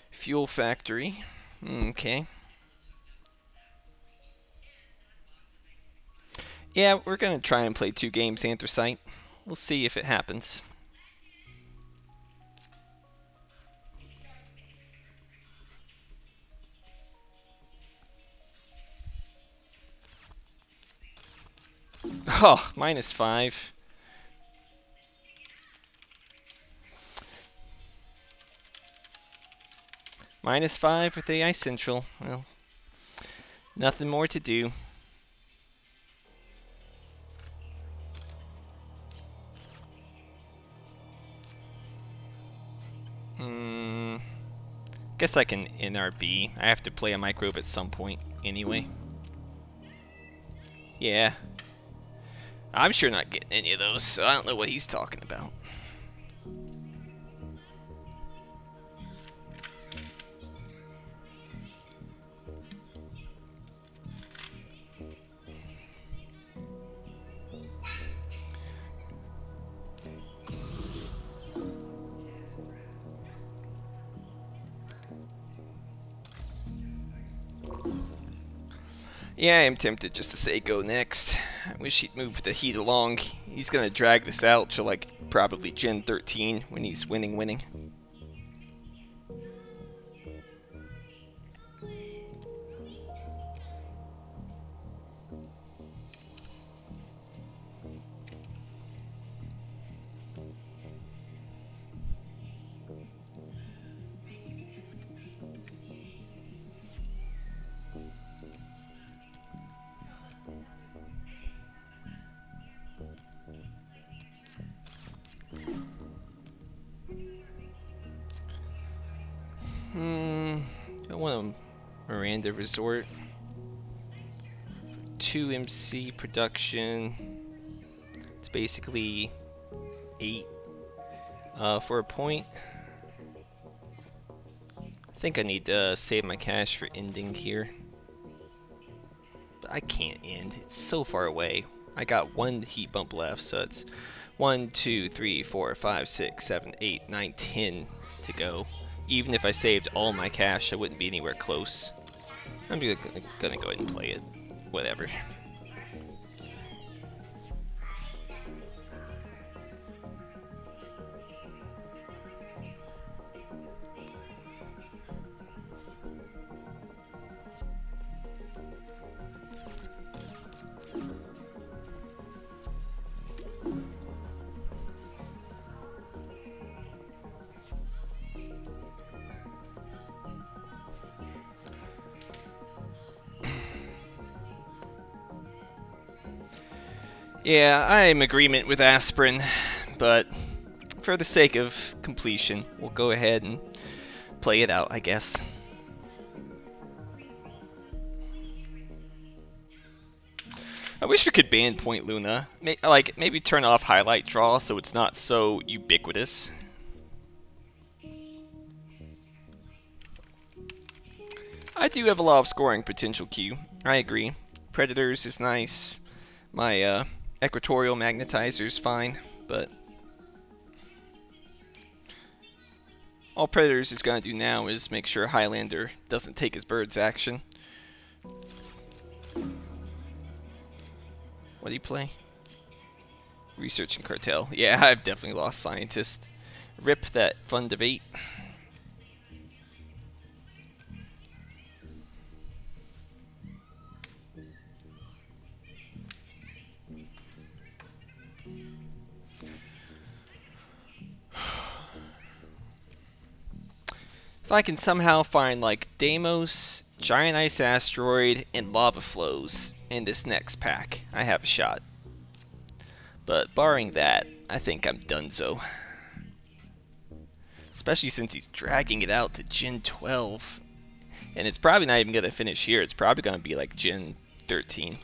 Fuel factory. Okay. Yeah, we're gonna try and play 2 games Anthracite. We'll see if it happens. Oh, -5. -5 with AI Central. Well, nothing more to do. Hmm. Guess I can NRB. I have to play a microbe at some point anyway. Yeah. I'm sure not getting any of those, so I don't know what he's talking about. Yeah, I am tempted just to say go next. I wish he'd move the heat along. He's gonna drag this out to like probably Gen 13 when he's winning. I want a Miranda Resort. 2 MC production. It's basically 8 for a point. I think I need to save my cash for ending here. But I can't end. It's so far away. I got 1 heat bump left, so it's 1, 2, 3, 4, 5, 6, 7, 8, 9, 10 to go. Even if I saved all my cash, I wouldn't be anywhere close. I'm gonna go ahead and play it. Whatever. Yeah, I am in agreement with Aspirin, but for the sake of completion, we'll go ahead and play it out, I guess. I wish we could ban Point Luna. Maybe turn off highlight draw so it's not so ubiquitous. I do have a lot of scoring potential, Q. I agree. Predators is nice. My Equatorial Magnetizer is fine, but all Predators is going to do now is make sure Highlander doesn't take his bird's action. What do you play? Research and Cartel. Yeah, I've definitely lost Scientist. Rip that fun debate. If I can somehow find like Deimos, Giant Ice Asteroid, and Lava Flows in this next pack, I have a shot. But barring that, I think I'm donezo. Especially since he's dragging it out to Gen 12. And it's probably not even going to finish here. It's probably going to be like Gen 13.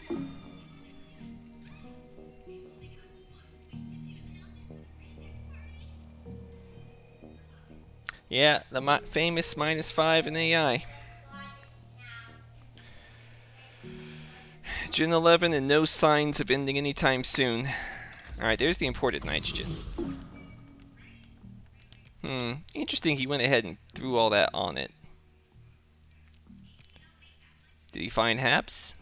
Yeah, the famous -5 in AI. Gen 11 and no signs of ending anytime soon. Alright, there's the imported nitrogen. Interesting he went ahead and threw all that on it. Did he find Habs?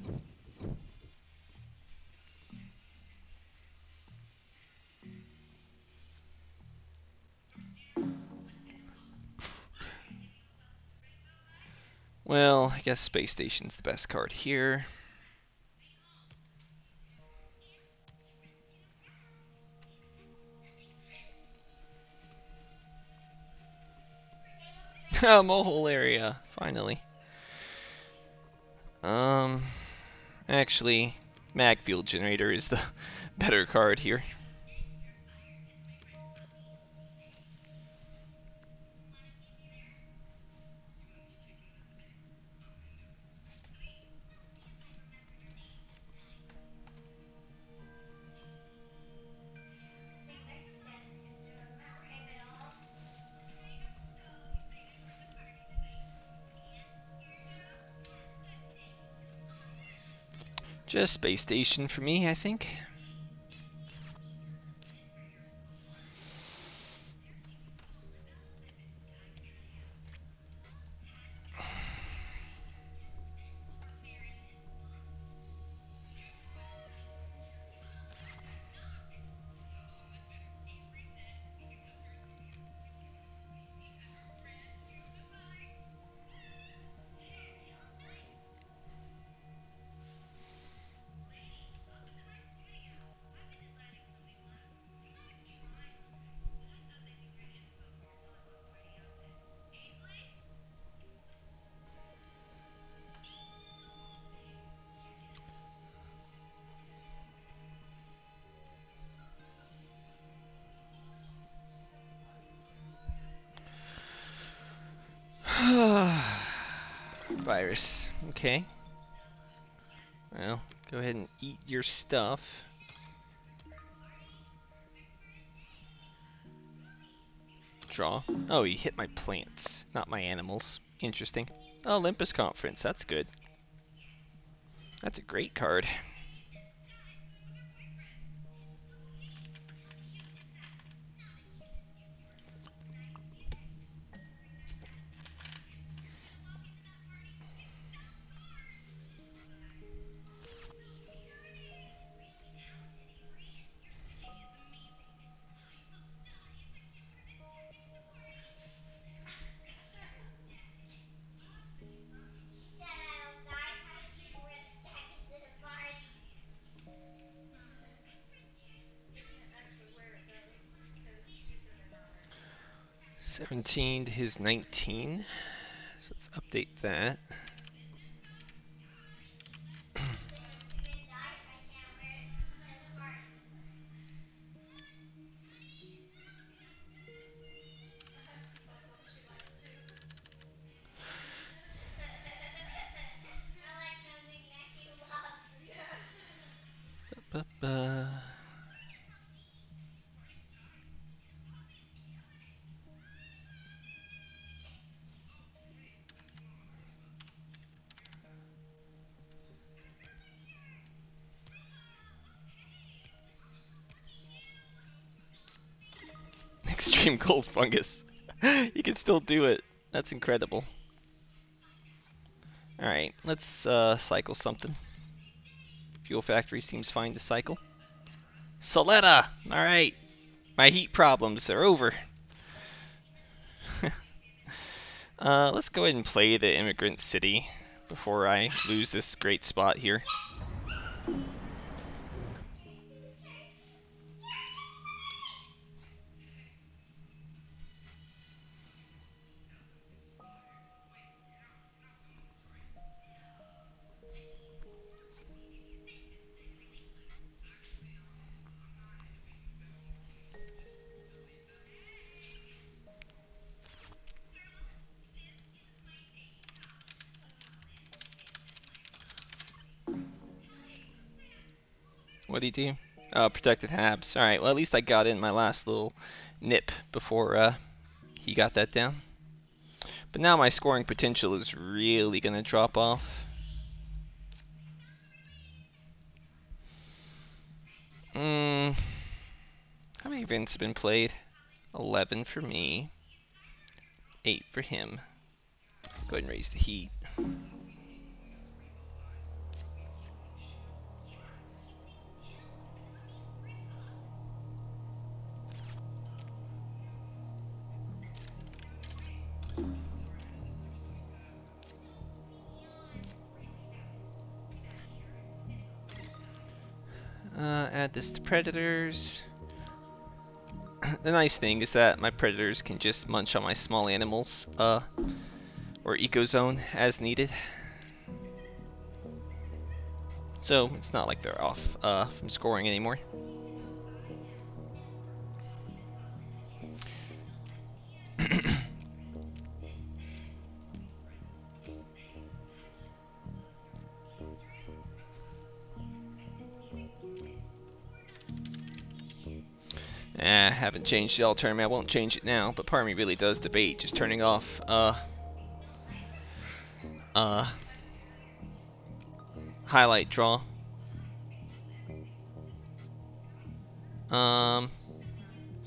Well, I guess Space Station's the best card here. Mole area, finally. Actually, Mag Field Generator is the better card here. Just Space Station for me, I think. Virus. Okay. Well, go ahead and eat your stuff. Draw. Oh, he hit my plants, not my animals. Interesting. Olympus Conference, that's good. That's a great card. $17 to his $19. So let's update that. Extreme cold fungus. You can still do it. That's incredible. Alright, let's cycle something. Fuel Factory seems fine to cycle. Soletta! Alright. My heat problems are over. Let's go ahead and play the Immigrant City before I lose this great spot here. What'd he do? Oh, protected Habs. Alright, well at least I got in my last little nip before he got that down. But now my scoring potential is really gonna drop off. How many events have been played? 11 for me. 8 for him. Go ahead and raise the heat. add this to predators. The nice thing is that my predators can just munch on my small animals, or ecozone as needed. So it's not like they're off from scoring anymore. I haven't changed the alternative. I won't change it now, but part of me really does debate just turning off highlight draw.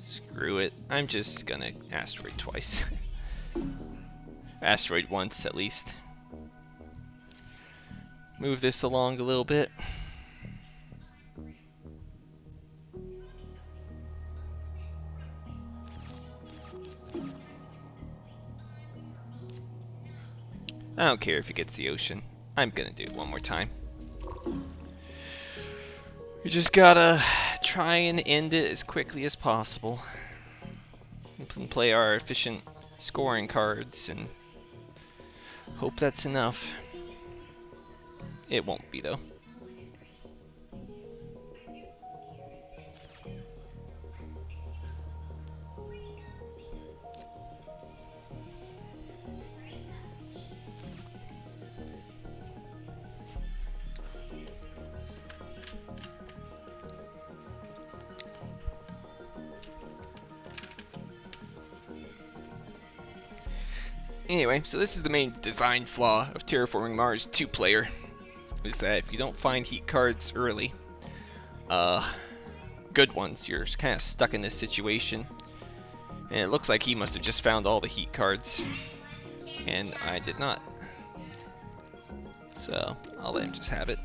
Screw it. I'm just gonna asteroid twice. Asteroid once at least. Move this along a little bit. I don't care if it gets the ocean. I'm gonna do it one more time. We just gotta try and end it as quickly as possible. We can play our efficient scoring cards and hope that's enough. It won't be though. Anyway, so this is the main design flaw of Terraforming Mars 2-player, is that if you don't find heat cards early, good ones, you're kind of stuck in this situation. And it looks like he must have just found all the heat cards, and I did not. So, I'll let him just have it.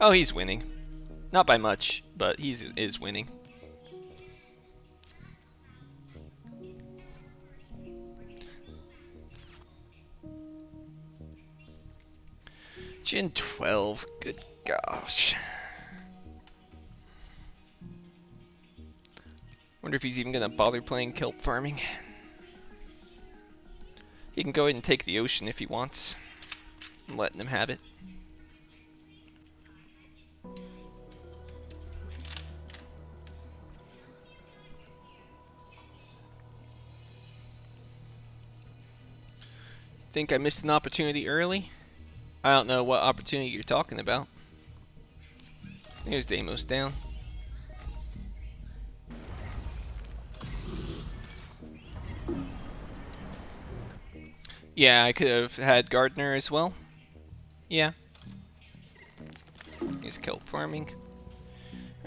Oh, he's winning. Not by much, but he is winning. Gen 12, good gosh. Wonder if he's even gonna bother playing kelp farming. He can go ahead and take the ocean if he wants. I'm letting him have it. Think I missed an opportunity early? I don't know what opportunity you're talking about. There's Deimos down. Yeah, I could have had Gardener as well. Yeah. Here's kelp farming.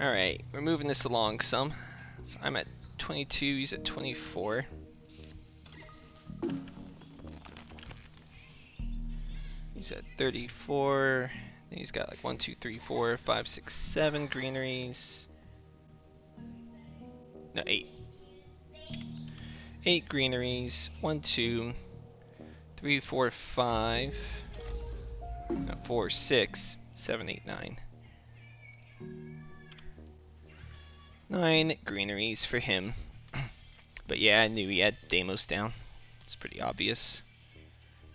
Alright, we're moving this along some. So I'm at 22, he's at 24. He's at 34. He's got like 1, 2, 3, 4, 5, 6, 7 greeneries. No, 8. 8 greeneries. 1, 2, 3, 4, 5. No, 4, 6, 7, 8, 9. 9 greeneries for him. But yeah, I knew he had Deimos down. It's pretty obvious.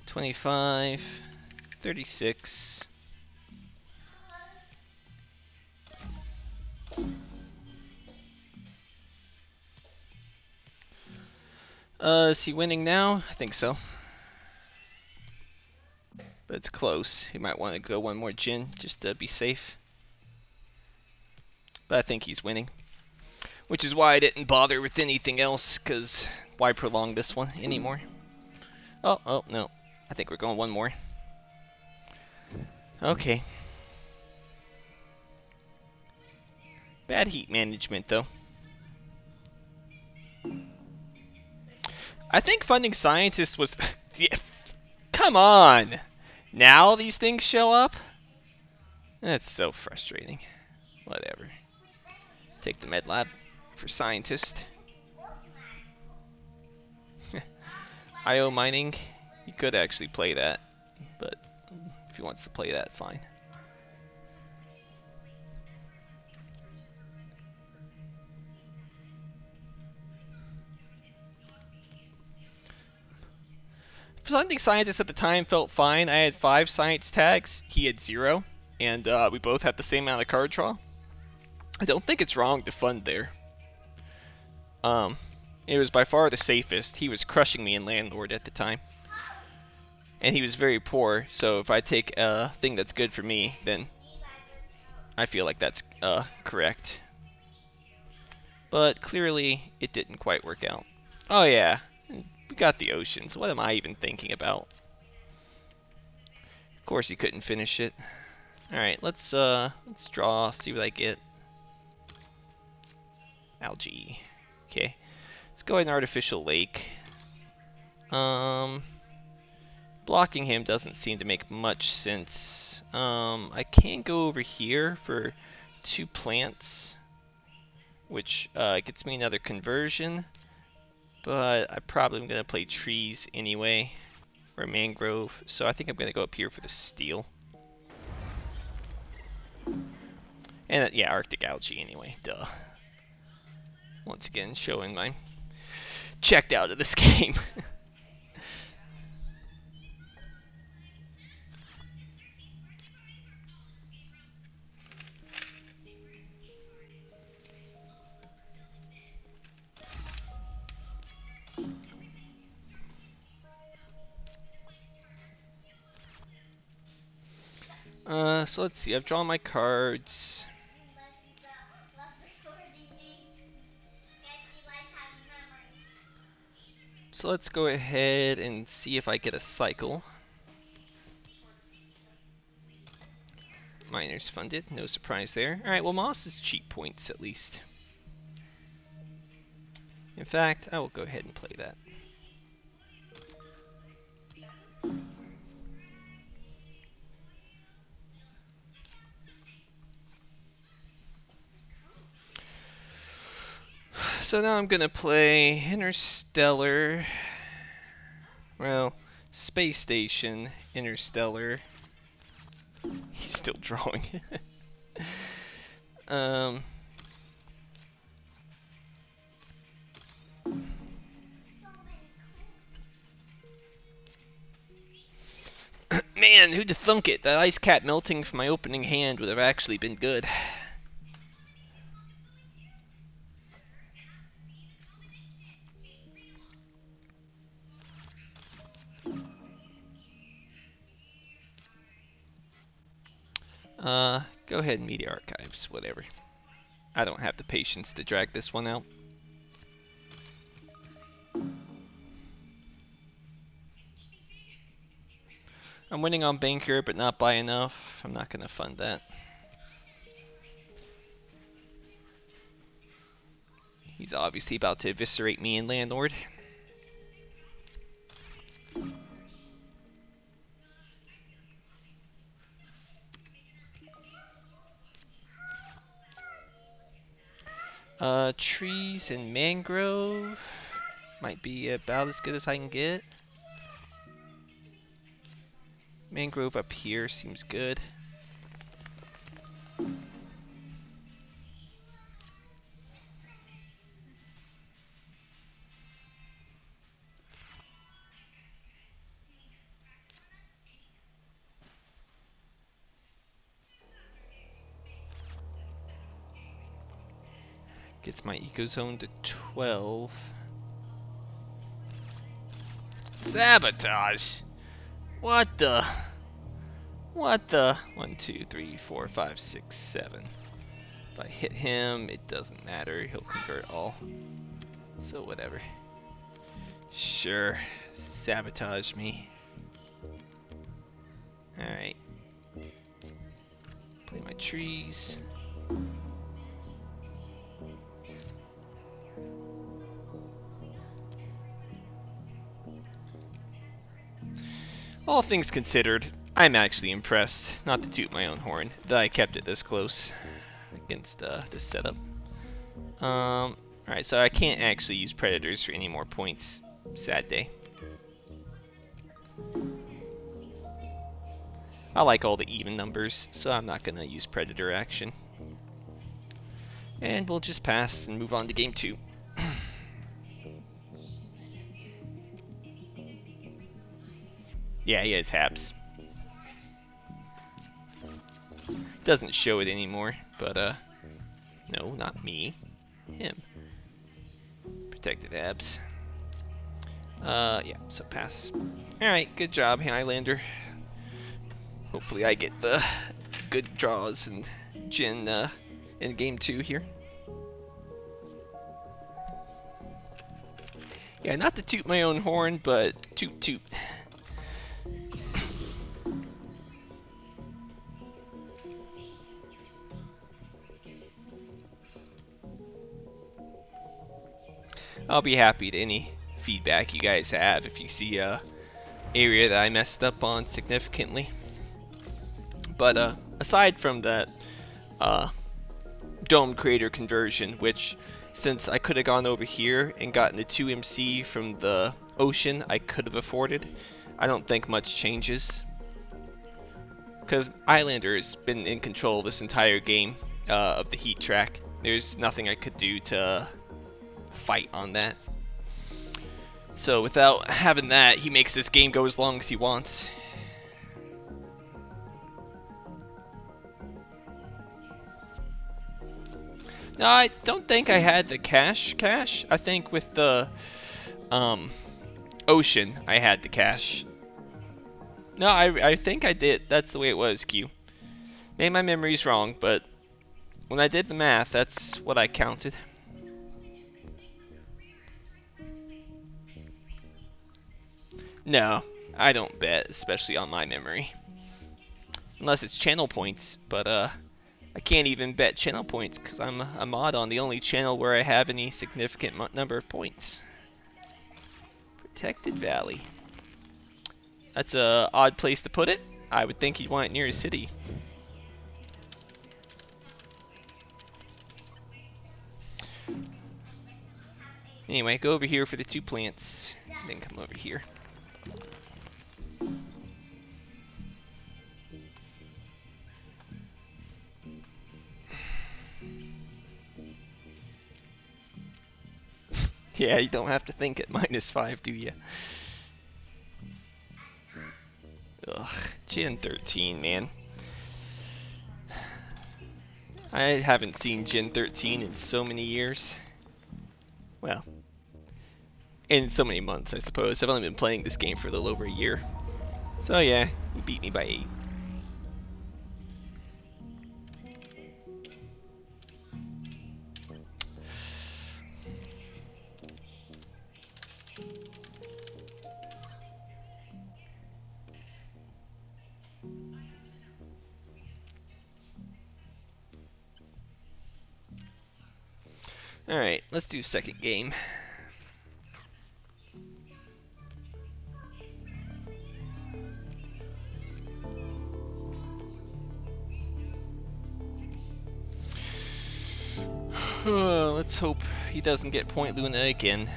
25. 36. Is he winning now? I think so. But it's close. He might want to go one more gin just to be safe. But I think he's winning. Which is why I didn't bother with anything else, because why prolong this one anymore? Oh, no. I think we're going one more. Okay. Bad heat management, though. I think funding scientists was... Yeah, come on! Now these things show up? That's so frustrating. Whatever. Take the med lab for scientist. IO mining, he could actually play that, but if he wants to play that, fine. Something scientists at the time felt fine. I had 5 science tags, he had 0, and we both had the same amount of card draw. I don't think it's wrong to fund there. It was by far the safest. He was crushing me in Landlord at the time. And he was very poor, so if I take a thing that's good for me, then I feel like that's correct. But clearly, it didn't quite work out. Oh yeah, we got the oceans. What am I even thinking about? Of course he couldn't finish it. Alright, let's draw, see what I get. Algae. Okay. Let's go ahead and artificial lake. Blocking him doesn't seem to make much sense. I can go over here for 2 plants, which gets me another conversion, but I probably am going to play trees anyway, or mangrove, so I think I'm going to go up here for the steel. And yeah, Arctic algae anyway, duh. Once again, showing my checked out of this game. So let's see, I've drawn my cards. So let's go ahead and see if I get a cycle. Miners funded, no surprise there. Alright, well Moss is cheap points at least. In fact, I will go ahead and play that. So now I'm gonna play Interstellar. Well, Space Station, Interstellar. He's still drawing. Man, who'd have thunk it? That ice cap melting from my opening hand would have actually been good. Go ahead and media archives, whatever. I don't have the patience to drag this one out. I'm winning on Banker, but not by enough. I'm not gonna fund that. He's obviously about to eviscerate me in Landlord. Trees and mangrove might be about as good as I can get. Mangrove up here seems good. Gets my eco zone to 12. Sabotage! What the? What the? 1, 2, 3, 4, 5, 6, 7. If I hit him, it doesn't matter. He'll convert all. So whatever. Sure. Sabotage me. Alright. Play my trees. All things considered, I'm actually impressed, not to toot my own horn, that I kept it this close against this setup. Alright, so I can't actually use Predators for any more points. Sad day. I like all the even numbers, so I'm not going to use predator action. And we'll just pass and move on to game 2. Yeah, he has Haps. Doesn't show it anymore, but no, not me. Him. Protected Habs. Yeah, so pass. Alright, good job, Highlander. Hopefully I get the good draws and Jin in game 2 here. Yeah, not to toot my own horn, but toot toot. I'll be happy to any feedback you guys have if you see a area that I messed up on significantly. But aside from that dome crater conversion, which since I could have gone over here and gotten the 2MC from the ocean, I could have afforded, I don't think much changes. Because Islander has been in control this entire game of the heat track. There's nothing I could do to fight on that. So without having that, he makes this game go as long as he wants. No, I don't think I had the cash. I think with the ocean, I had the cash. No, I think I did. That's the way it was, Q. Maybe my memory's wrong, but when I did the math, that's what I counted. No, I don't bet, especially on my memory. Unless it's channel points, but I can't even bet channel points because I'm a mod on the only channel where I have any significant number of points. Protected Valley. That's a odd place to put it. I would think you'd want it near a city. Anyway, go over here for the 2 plants, then come over here. Yeah, you don't have to think at -5, do you? Ugh, Gen 13, man. I haven't seen Gen 13 in so many years. Well, in so many months, I suppose. I've only been playing this game for a little over a year. So yeah, he beat me by 8. Alright, let's do second game. Let's hope he doesn't get Point Luna again.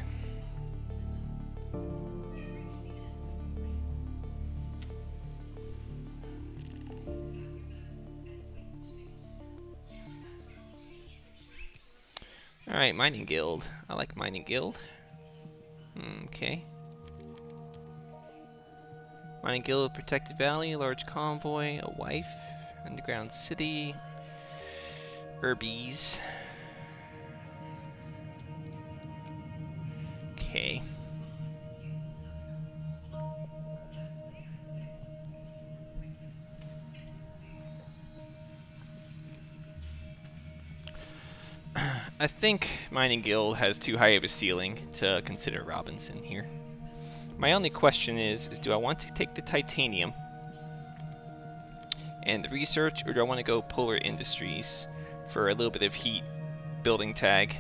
Alright, Mining Guild. I like Mining Guild. Okay. Mining Guild, Protected Valley, Large Convoy, a Wife, Underground City, Herbies. Okay. I think Mining Guild has too high of a ceiling to consider Robinson here. My only question is do I want to take the titanium and the research, or do I want to go Polar Industries for a little bit of heat building tag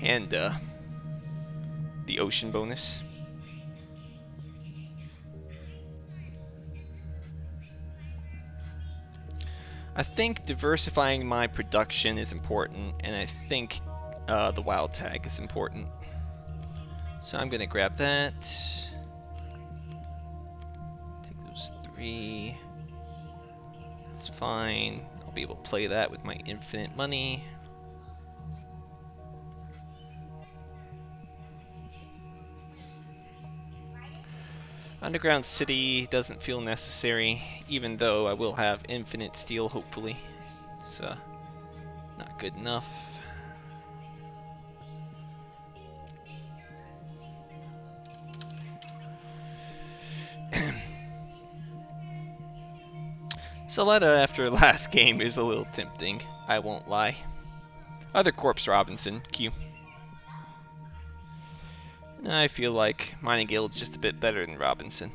and the ocean bonus? I think diversifying my production is important, and I think the wild tag is important. So I'm gonna grab that. Take those 3. It's fine. I'll be able to play that with my infinite money. Underground City doesn't feel necessary, even though I will have infinite steel, hopefully. It's not good enough. Soletta after last game is a little tempting, I won't lie. Other Corpse Robinson, Q. I feel like Mining Guild's just a bit better than Robinson.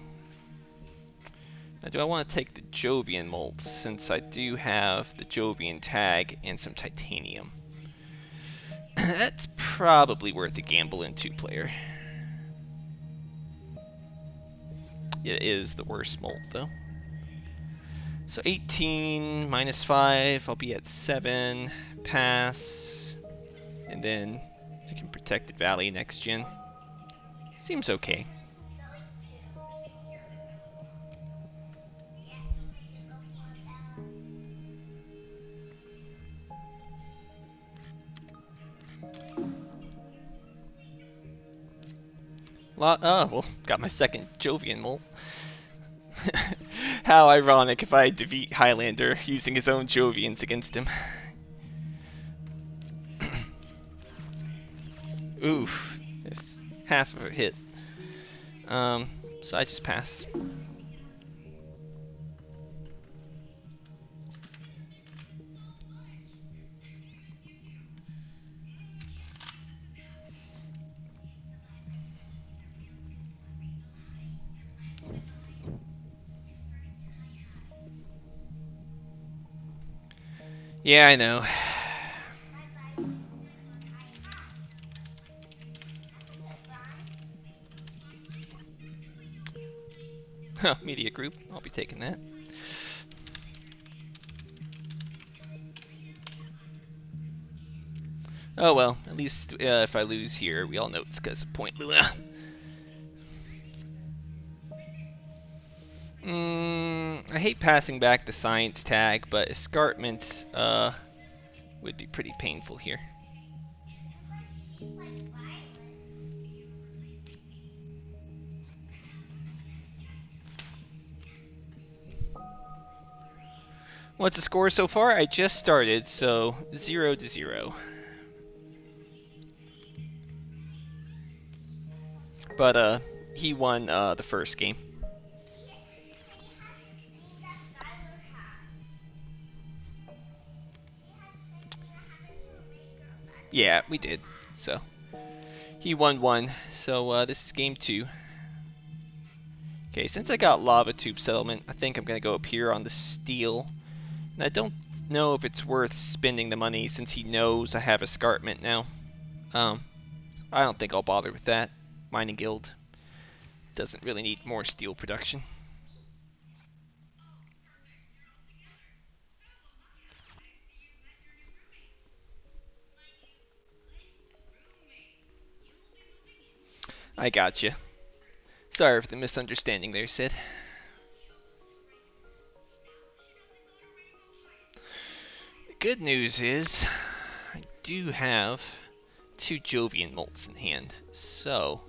Now, do I want to take the Jovian Molt, since I do have the Jovian tag and some titanium? That's probably worth a gamble in 2-player. It is the worst Molt, though. So 18 minus 5, I'll be at 7, pass, and then I can Protected Valley next gen. Seems okay. Oh, well, got my second Jovian Molt. How ironic if I defeat Highlander using his own Jovians against him. Oof, that's half of a hit. So I just pass. Yeah, I know. Media group, I'll be taking that. Oh well, at least if I lose here, we all know it's because of Point Luna. I hate passing back the science tag, but escarpment would be pretty painful here. What's the score so far? I just started, so 0-0. But he won the first game. Yeah, we did. So he won 1. So this is game 2. Okay, since I got Lava Tube Settlement, I think I'm gonna go up here on the steel. And I don't know if it's worth spending the money since he knows I have escarpment now. I don't think I'll bother with that. Mining Guild doesn't really need more steel production. I gotcha. Sorry for the misunderstanding there, Sid. The good news is I do have 2 Jovian Molts in hand, so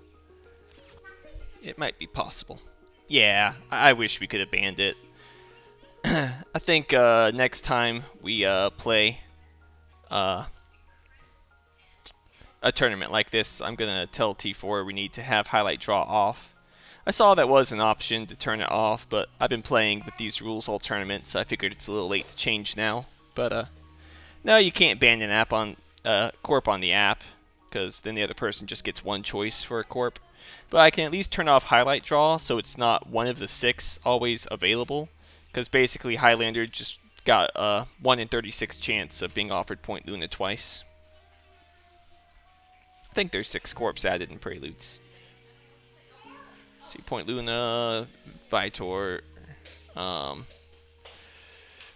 it might be possible. Yeah, I wish we could have banned it. I think next time we play a tournament like this, I'm gonna tell T4 we need to have highlight draw off. I saw that was an option to turn it off, but I've been playing with these rules all tournament, so I figured it's a little late to change now. But no, you can't ban an app on corp on the app, because then the other person just gets 1 choice for a corp. But I can at least turn off highlight draw, so it's not one of the 6 always available, because basically Highlander just got a 1 in 36 chance of being offered Point Luna twice. I think there's 6 corps added in Preludes. See, Point Luna, Vitor,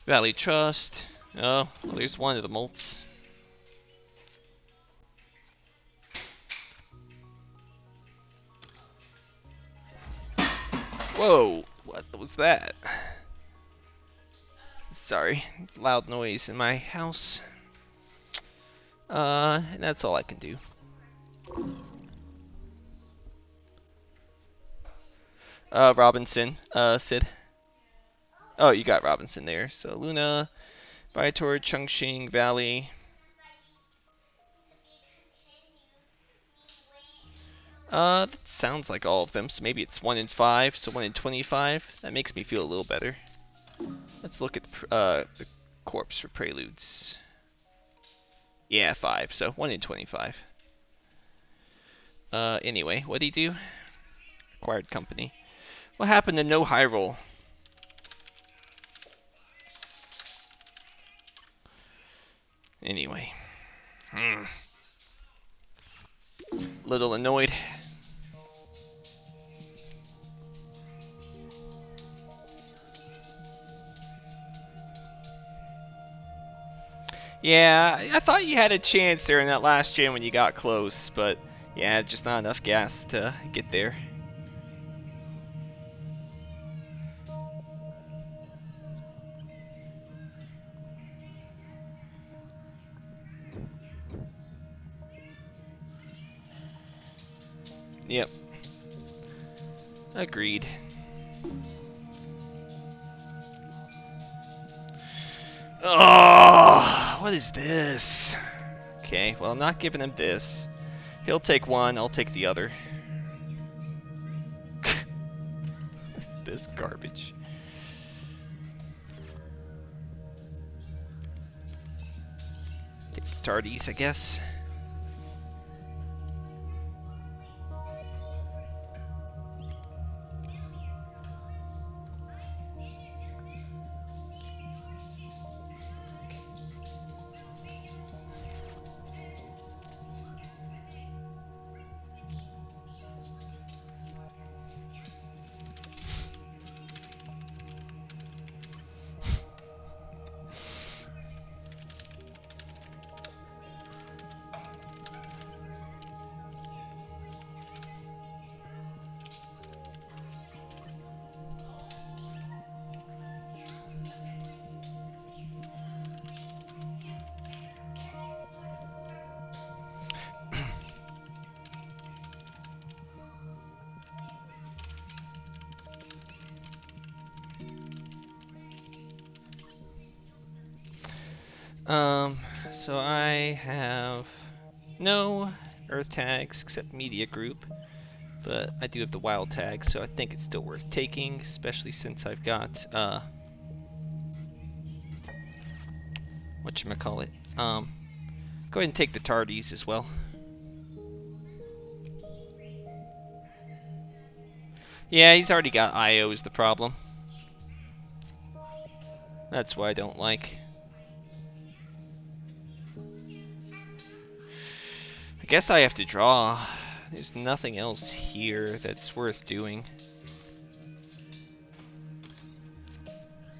Valley Trust. Oh, well, there's one of the Molts. Whoa, what was that? Sorry, loud noise in my house. And that's all I can do. Robinson, Sid. Oh, you got Robinson there. So Luna, Viator, Chongqing Valley. That sounds like all of them. So maybe it's 1 in 5, so 1 in 25. That makes me feel a little better. Let's look at the corpse for preludes. Yeah, 5, so 1 in 25. Anyway, what'd he do? Acquired company. What happened to no high roll? Anyway. Little annoyed. Yeah, I thought you had a chance there in that last gen when you got close, but yeah, just not enough gas to get there. Yep. Agreed. Oh, what is this? Okay, well, I'm not giving him this. He'll take one, I'll take the other. This garbage. Take the tardies, I guess. So I have no Earth tags except Media Group, but I do have the Wild tag, so I think it's still worth taking, especially since I've got, whatchamacallit, go ahead and take the tardies as well. Yeah, he's already got IO is the problem. That's what I don't like. I guess I have to draw. There's nothing else here that's worth doing.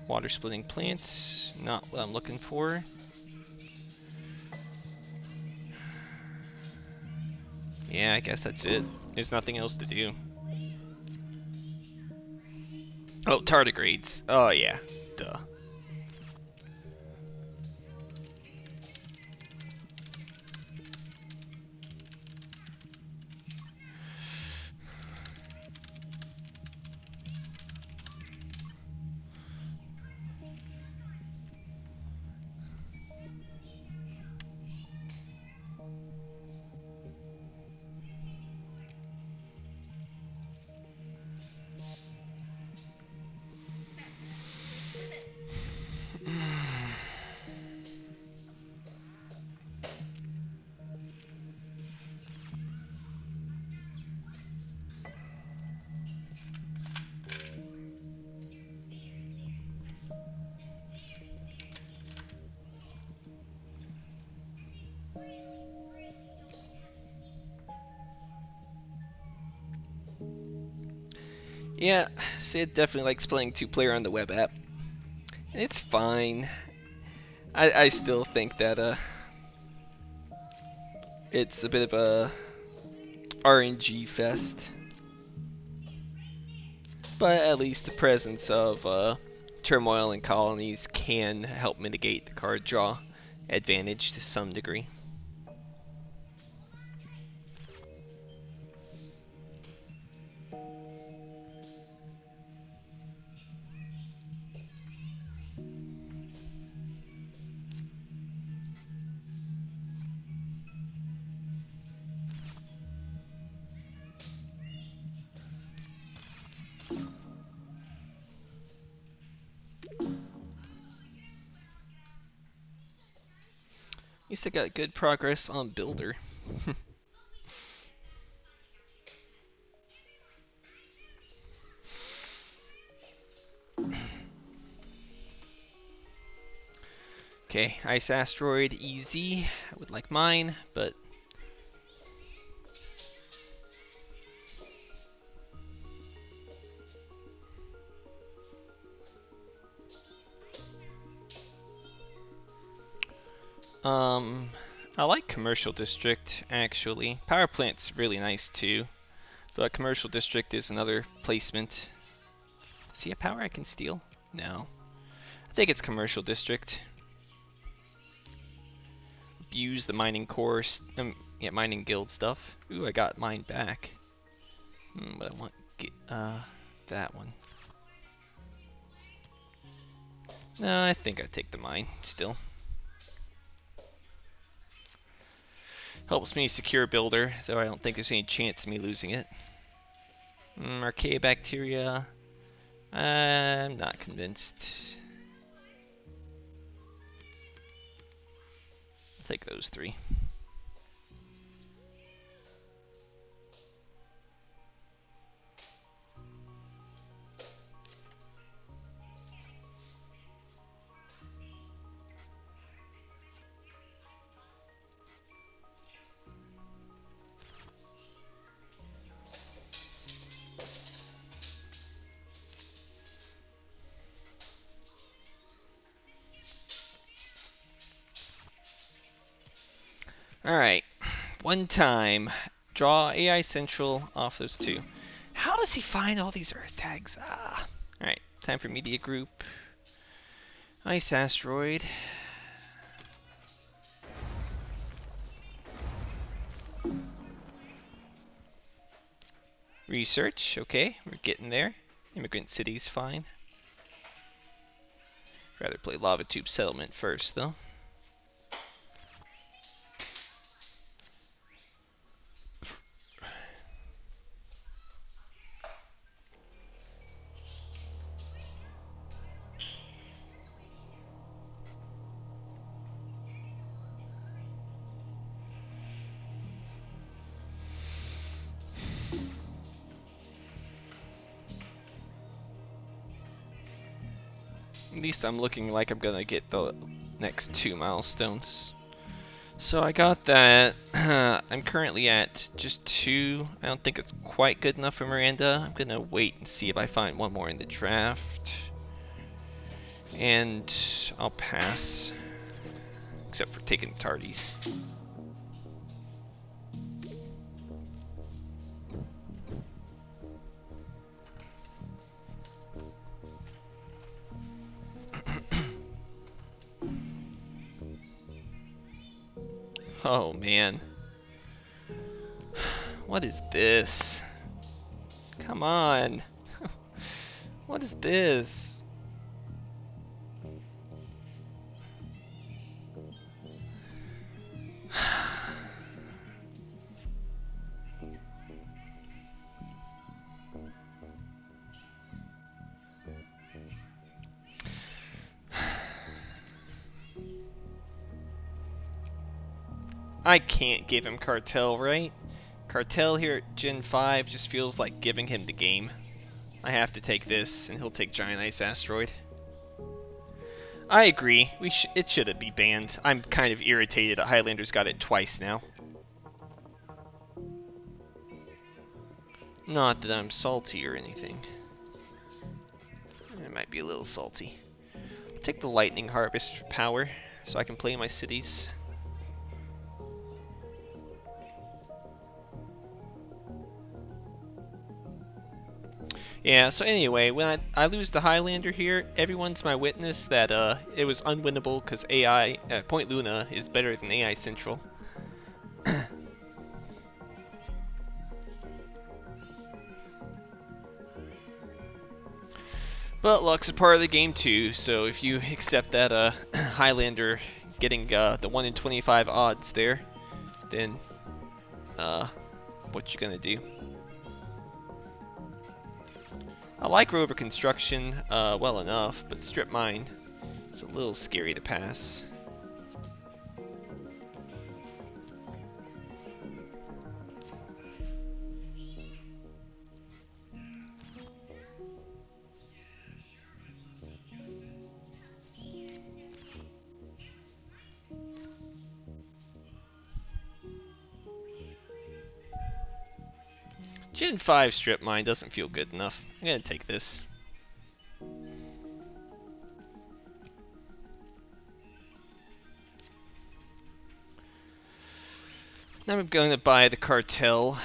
Water splitting plants, not what I'm looking for. Yeah, I guess that's it. There's nothing else to do. Oh, tardigrades. Oh yeah, duh. Yeah, Sid definitely likes playing 2-player on the web app. And it's fine. I still think that it's a bit of a RNG fest. But at least the presence of turmoil in colonies can help mitigate the card draw advantage to some degree. At least I got good progress on Builder. Okay, Ice Asteroid, easy. I would like mine, but... I like Commercial District, actually. Power Plant's really nice, too. But Commercial District is another placement. Does he have power I can steal? No. I think it's Commercial District. Abuse the mining core, yeah, mining guild stuff. Ooh, I got mine back. But I want that one. No, I think I take the mine still. Helps me secure Builder, though I don't think there's any chance of me losing it. Archaea Bacteria. I'm not convinced. I'll take those 3. Alright, one time. Draw AI Central off those 2. How does he find all these Earth tags? Alright, time for Media Group. Ice Asteroid. Research, okay, we're getting there. Immigrant City's fine. Rather play Lava Tube Settlement first, though. At least I'm looking like I'm gonna get the next 2 milestones. So I got that. I'm currently at just 2. I don't think it's quite good enough for Miranda. I'm gonna wait and see if I find one more in the draft. And I'll pass. Except for taking tardies. Oh man. What is this? Come on. What is this? I can't give him Cartel, right? Cartel here at Gen 5 just feels like giving him the game. I have to take this, and he'll take Giant Ice Asteroid. I agree. It shouldn't be banned. I'm kind of irritated that Highlanders got it twice now. Not that I'm salty or anything. It might be a little salty. I'll take the Lightning Harvest for power, so I can play my cities. Yeah, so anyway, when I lose the Highlander here, everyone's my witness that it was unwinnable because AI, Point Luna is better than AI Central. But luck's a part of the game too, so if you accept that Highlander getting the 1 in 25 odds there, then what you gonna do? I like rover construction well enough, but strip mine is a little scary to pass. Gen 5 strip mine doesn't feel good enough. I'm gonna take this. Now I'm going to buy the cartel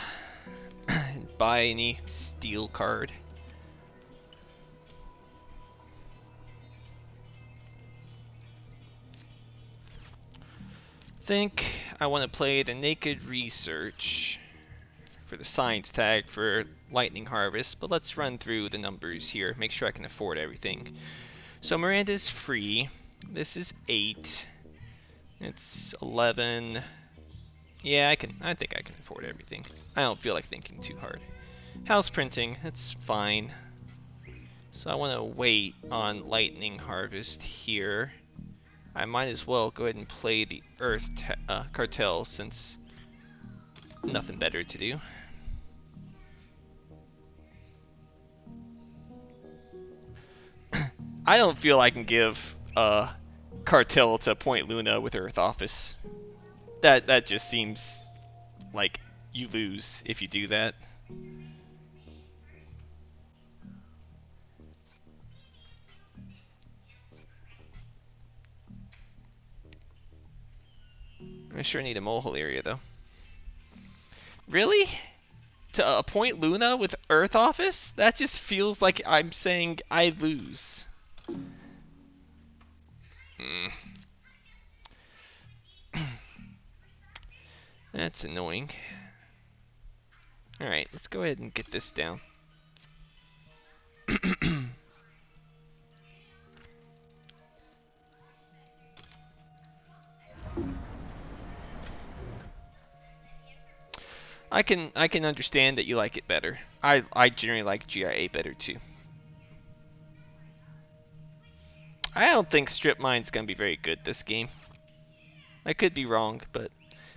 and buy any steel card. Think I want to play the Naked Research for the science tag for Lightning Harvest, but let's run through the numbers here, make sure I can afford everything. So Miranda's free. This is 8. It's 11. Yeah, I think I can afford everything. I don't feel like thinking too hard. House printing, that's fine. So I want to wait on Lightning Harvest here. I might as well go ahead and play the Earth Cartel since nothing better to do. I don't feel I can give Cartel to Point Luna with Earth Office. That just seems like you lose if you do that. I sure need a molehole area though. Really? To appoint Luna with Earth Office? That just feels like I'm saying I lose. That's annoying. Alright, let's go ahead and get this down. I can understand that you like it better. I generally like GIA better too. I don't think strip mine's gonna be very good this game. I could be wrong, but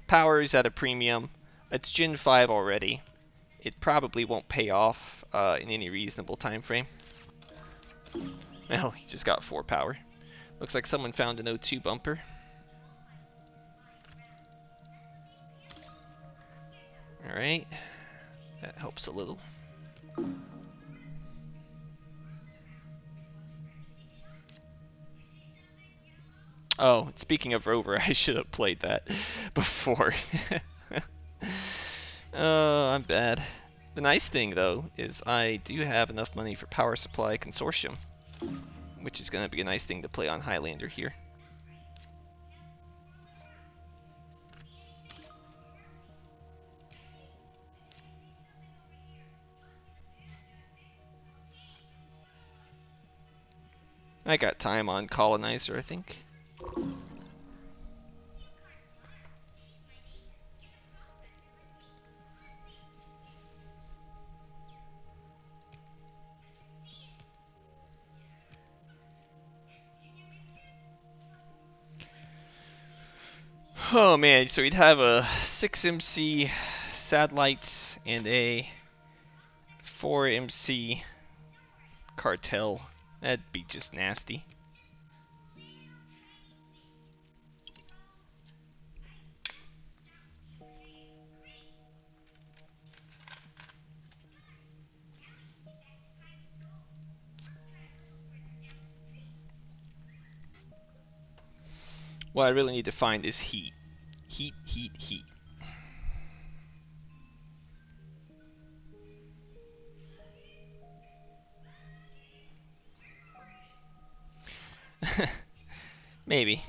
power is at a premium. It's Gen 5 already. It probably won't pay off in any reasonable time frame. Well, he just got 4 power. Looks like someone found an O2 bumper. Alright, that helps a little. Oh, speaking of rover, I should have played that before. Oh, I'm bad. The nice thing, though, is I do have enough money for Power Supply Consortium, which is going to be a nice thing to play on Highlander here. I got time on Colonizer, I think. Oh man, so we'd have a 6 MC satellites and a 4 MC cartel. That'd be just nasty. What I really need to find is heat. Heat, heat, heat. Maybe.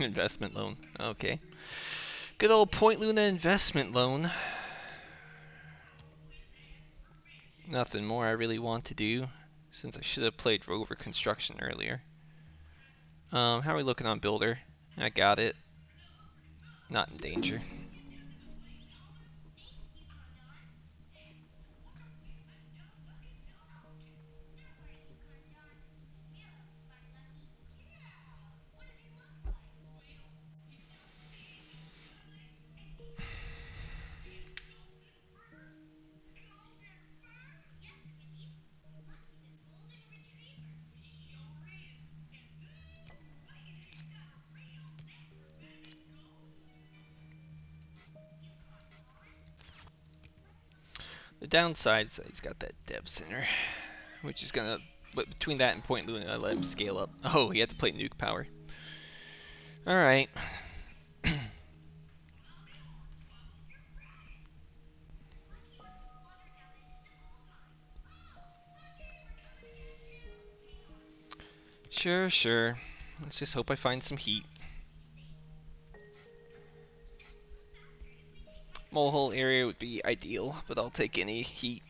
Investment loan. Okay. Good old Point Luna investment loan. Nothing more I really want to do, since I should have played Rover Construction earlier. How are we looking on Builder? I got it. Not in danger. The downside is that he's got that dev center, which is gonna. But between that and Point Luna, I let him scale up. Oh, he had to play nuke power. All right. Sure, sure. Let's just hope I find some heat. Molehole area would be ideal, but I'll take any heat.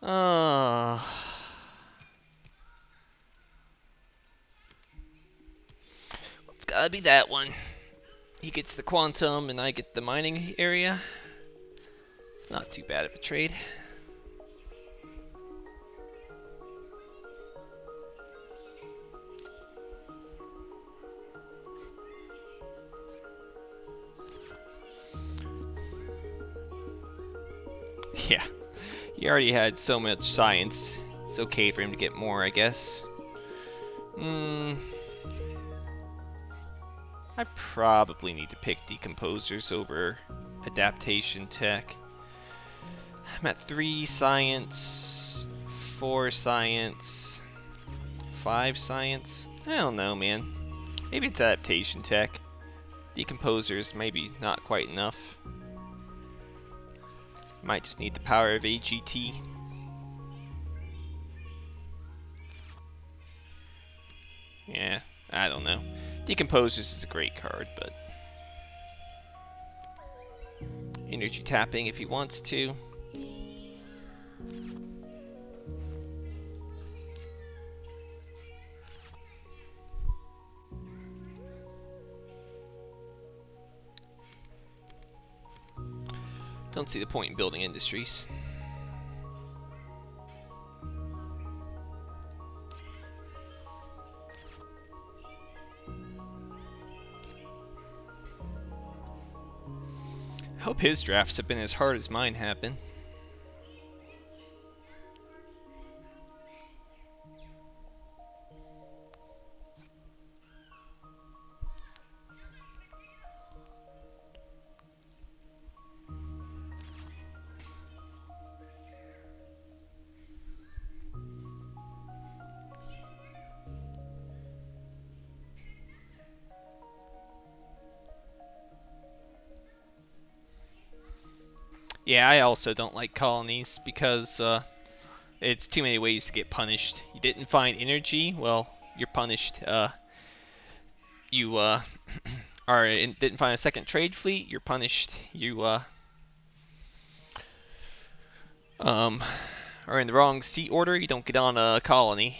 Oh. It's gotta be that one. He gets the quantum and I get the mining area. It's not too bad of a trade. Yeah, he already had so much science. It's okay for him to get more, I guess. I probably need to pick decomposers over adaptation tech. I'm at 3 science, 4 science, 5 science. I don't know, man. Maybe it's adaptation tech. Decomposers maybe not quite enough. Might just need the power of AGT. Yeah, I don't know. Decomposers is a great card, but energy tapping if he wants to. Don't see the point in building industries. I hope his drafts have been as hard as mine have been. Yeah, I also don't like colonies because it's too many ways to get punished. You didn't find energy, well, you're punished. You didn't find a second trade fleet, you're punished. You um, are in the wrong seat order, you don't get on a colony.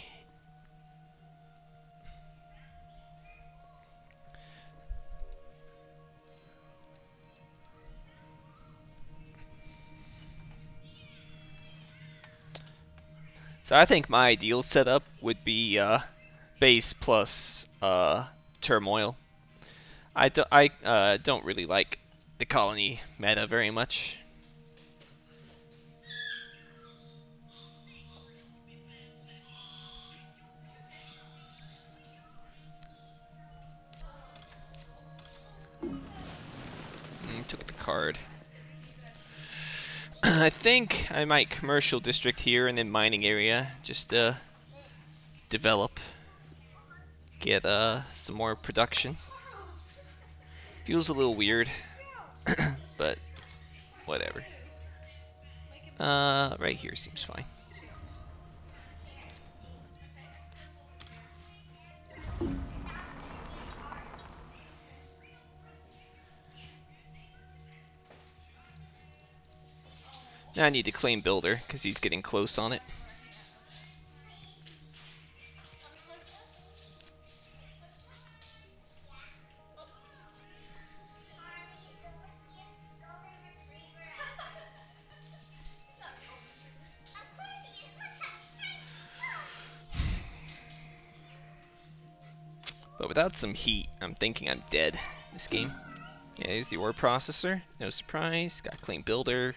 So I think my ideal setup would be base plus turmoil. I don't really like the colony meta very much. Took the card. I think I might commercial district here and then mining area just to develop, get some more production. Feels a little weird, but whatever. Right here seems fine. Now I need to claim builder because he's getting close on it. But without some heat, I'm thinking I'm dead this game. Yeah, there's the ore processor. No surprise. Got claim builder.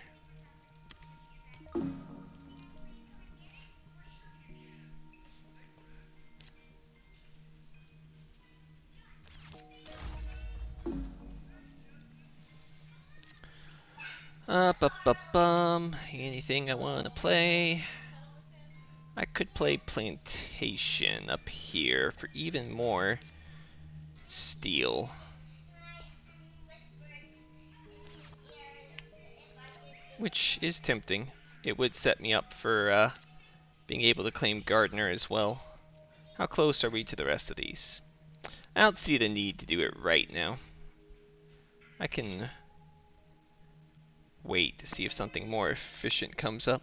Anything I want to play? I could play plantation up here for even more steel. Which is tempting. It would set me up for being able to claim gardener as well. How close are we to the rest of these? I don't see the need to do it right now. I can wait to see if something more efficient comes up.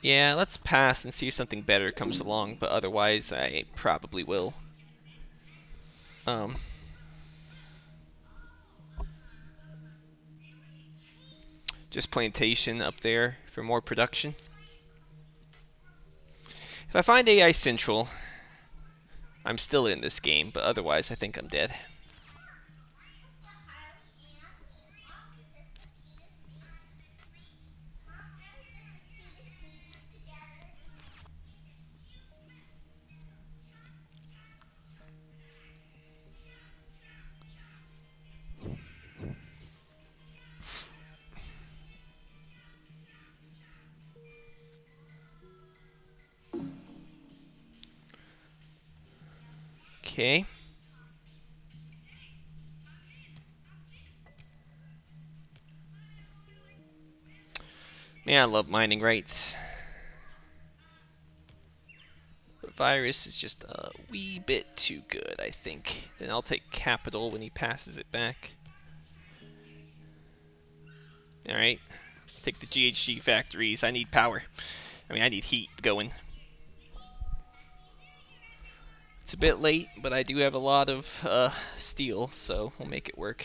Yeah, let's pass and see if something better comes along, but otherwise I probably will. Just plantation up there for more production. If I find AI Central, I'm still in this game, but otherwise I think I'm dead. Okay. Man, I love mining rights. But virus is just a wee bit too good, I think. Then I'll take capital when he passes it back. Alright. Take the GHG factories. I need power. I mean, I need heat going. It's a bit late, but I do have a lot of steel, so we'll make it work.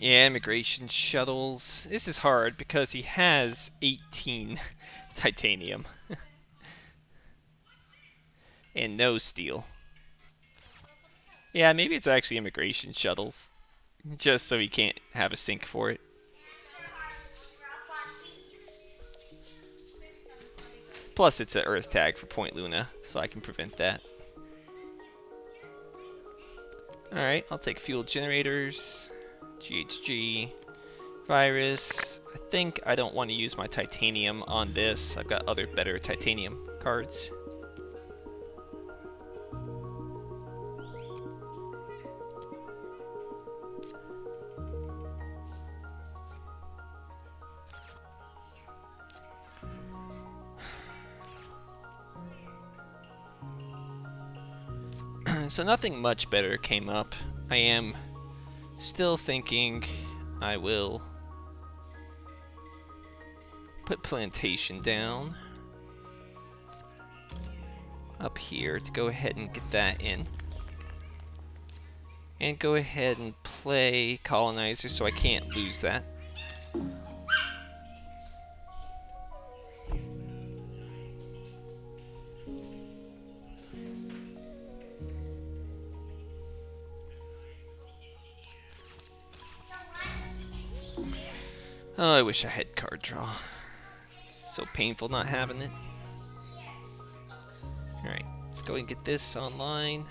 Yeah, immigration shuttles. This is hard because he has 18 titanium and no steel. Yeah, maybe it's actually immigration shuttles, just so he can't have a sink for it. Plus, it's an Earth tag for Point Luna, so I can prevent that. Alright, I'll take fuel generators, GHG, virus. I think I don't want to use my titanium on this. I've got other better titanium cards. So nothing much better came up. I am still thinking I will put plantation down up here to go ahead and get that in. And go ahead and play colonizer so I can't lose that. Oh, I wish I had card draw. It's so painful not having it. Alright, let's go and get this online.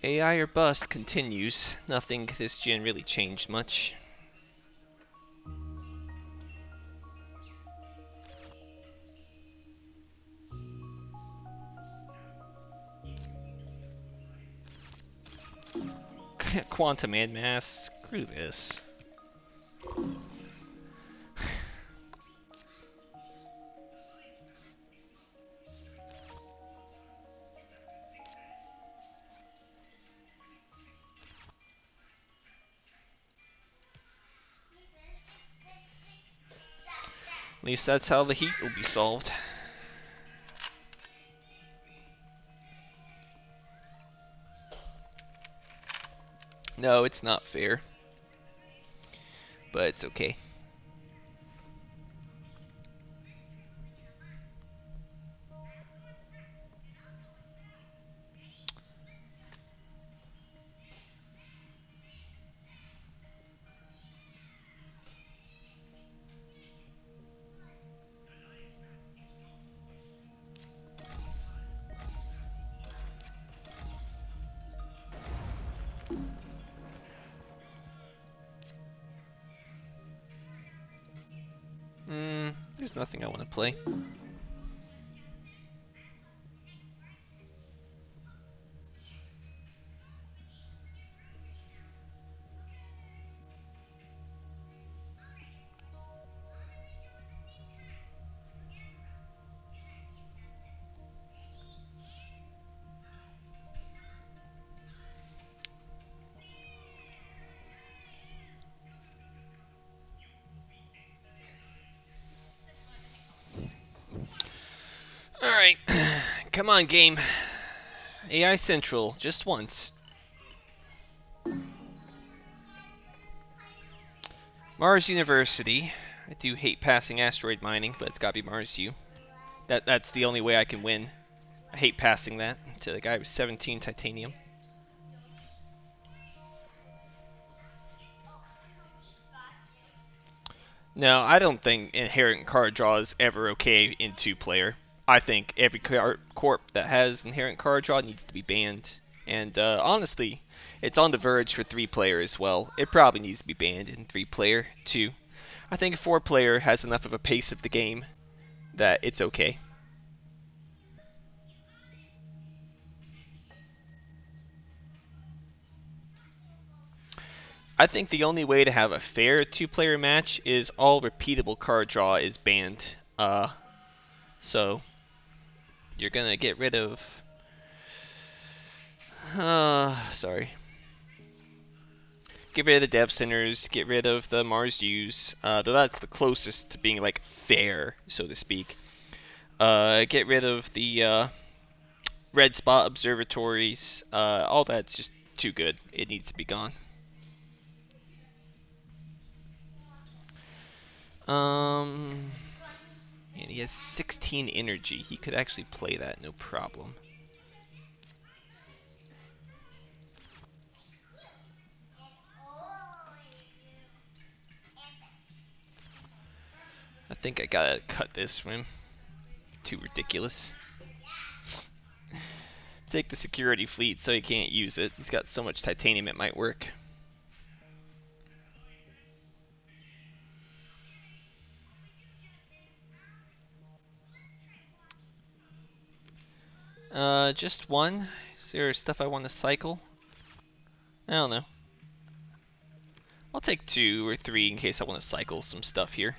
AI or bust continues. Nothing this gen really changed much. Quantum landmass. Screw this. At least that's how the heat will be solved. No, it's not fair. But it's okay. There's nothing I want to play. Alright, come on game. AI Central, just once. Mars University. I do hate passing asteroid mining, but it's gotta be Mars U. That's the only way I can win. I hate passing that to the guy with 17 titanium. No, I don't think inherent card draw is ever okay in 2-player. I think every corp that has inherent card draw needs to be banned. And honestly, it's on the verge for 3-player as well. It probably needs to be banned in 3-player too. I think 4-player has enough of a pace of the game that it's okay. I think the only way to have a fair 2-player match is all repeatable card draw is banned. So you're gonna get rid of. Sorry. Get rid of the dev centers. Get rid of the Mars U's. Though that's the closest to being like fair, so to speak. Get rid of the red spot observatories. All that's just too good. It needs to be gone. And he has 16 energy. He could actually play that, no problem. I think I gotta cut this from him. Too ridiculous. Take the security fleet so he can't use it. He's got so much titanium it might work. Just one? Is there stuff I want to cycle? I don't know. I'll take 2 or 3 in case I want to cycle some stuff here.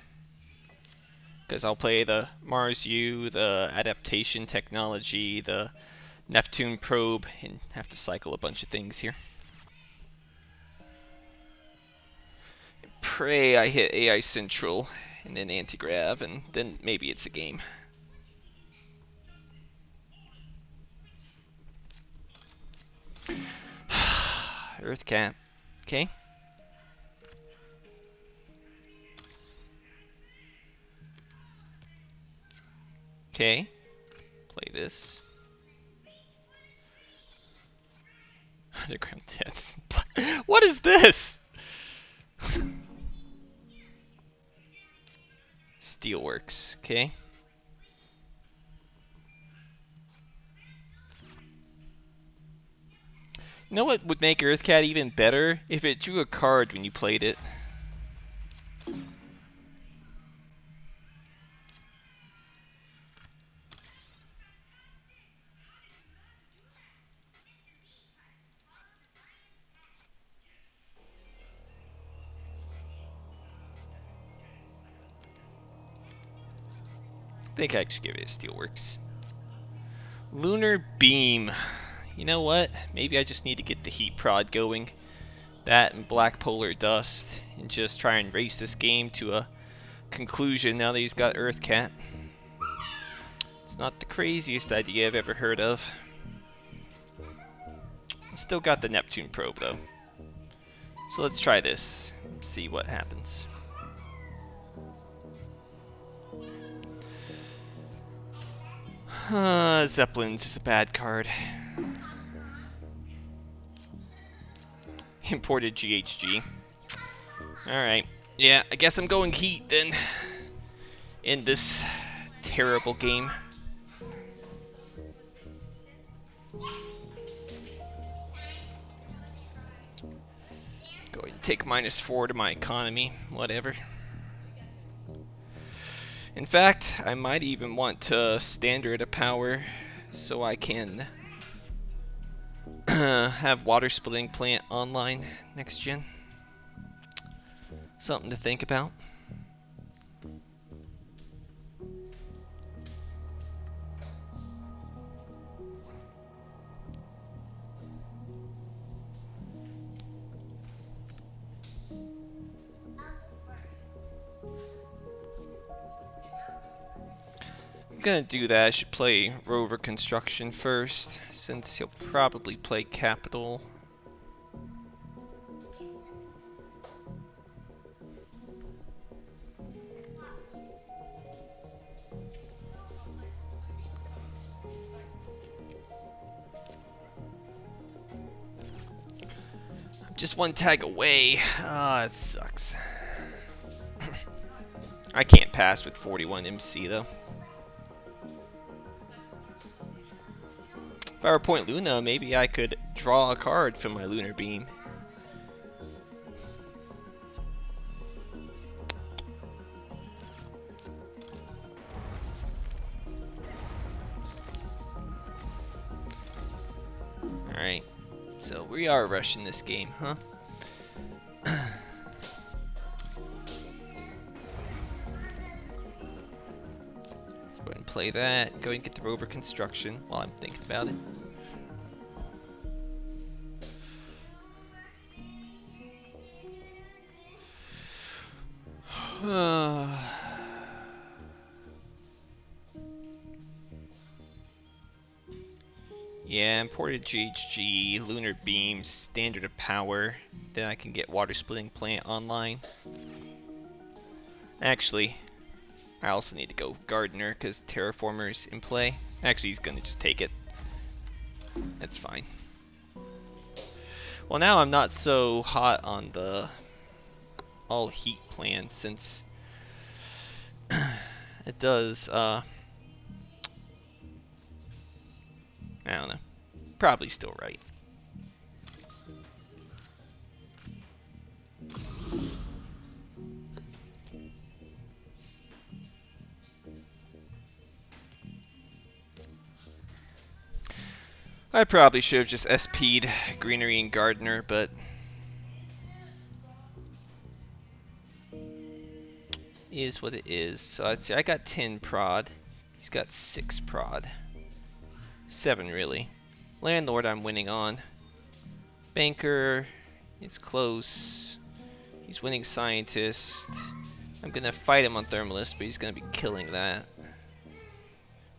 Because I'll play the Mars U, the adaptation technology, the Neptune probe, and have to cycle a bunch of things here. Pray I hit AI Central and then anti-grav, and then maybe it's a game. Earth Cat. Okay. Okay. Play this. Underground Tits. What is this? Steelworks. Okay. You know what would make Earthcat even better? If it drew a card when you played it. I think I should give it a Steelworks. Lunar Beam. You know what? Maybe I just need to get the heat prod going. That and Black Polar Dust. And just try and race this game to a conclusion now that he's got Earthcat. It's not the craziest idea I've ever heard of. Still got the Neptune probe though. So let's try this and see what happens. Zeppelins is a bad card. Imported GHG. Alright. Yeah, I guess I'm going heat then. In this terrible game. Going to take -4 to my economy. Whatever. In fact, I might even want to standard a power so I can have water splitting plant online next gen. Something to think about. I'm gonna do that. I should play rover construction first, since he'll probably play capital. I'm just one tag away. Ah, it sucks. I can't pass with 41 MC though. If I were Point Luna, maybe I could draw a card from my Lunar Beam. Alright, so we are rushing this game, huh? Go ahead and play that. Go ahead and get the rover construction while I'm thinking about it. Yeah, imported GHG, Lunar Beam, standard of power. Then I can get water splitting plant online. Actually, I also need to go Gardener because Terraformer's in play. Actually, he's gonna just take it. That's fine. Well, now I'm not so hot on the all heat plan since it does, I don't know. Probably still right. I probably should have just SP'd Greenery and Gardener, but is what it is. So let's see, I got 10 prod. He's got 6 prod. 7 really. Landlord I'm winning on. Banker is close. He's winning Scientist. I'm gonna fight him on Thermalist, but he's gonna be killing that.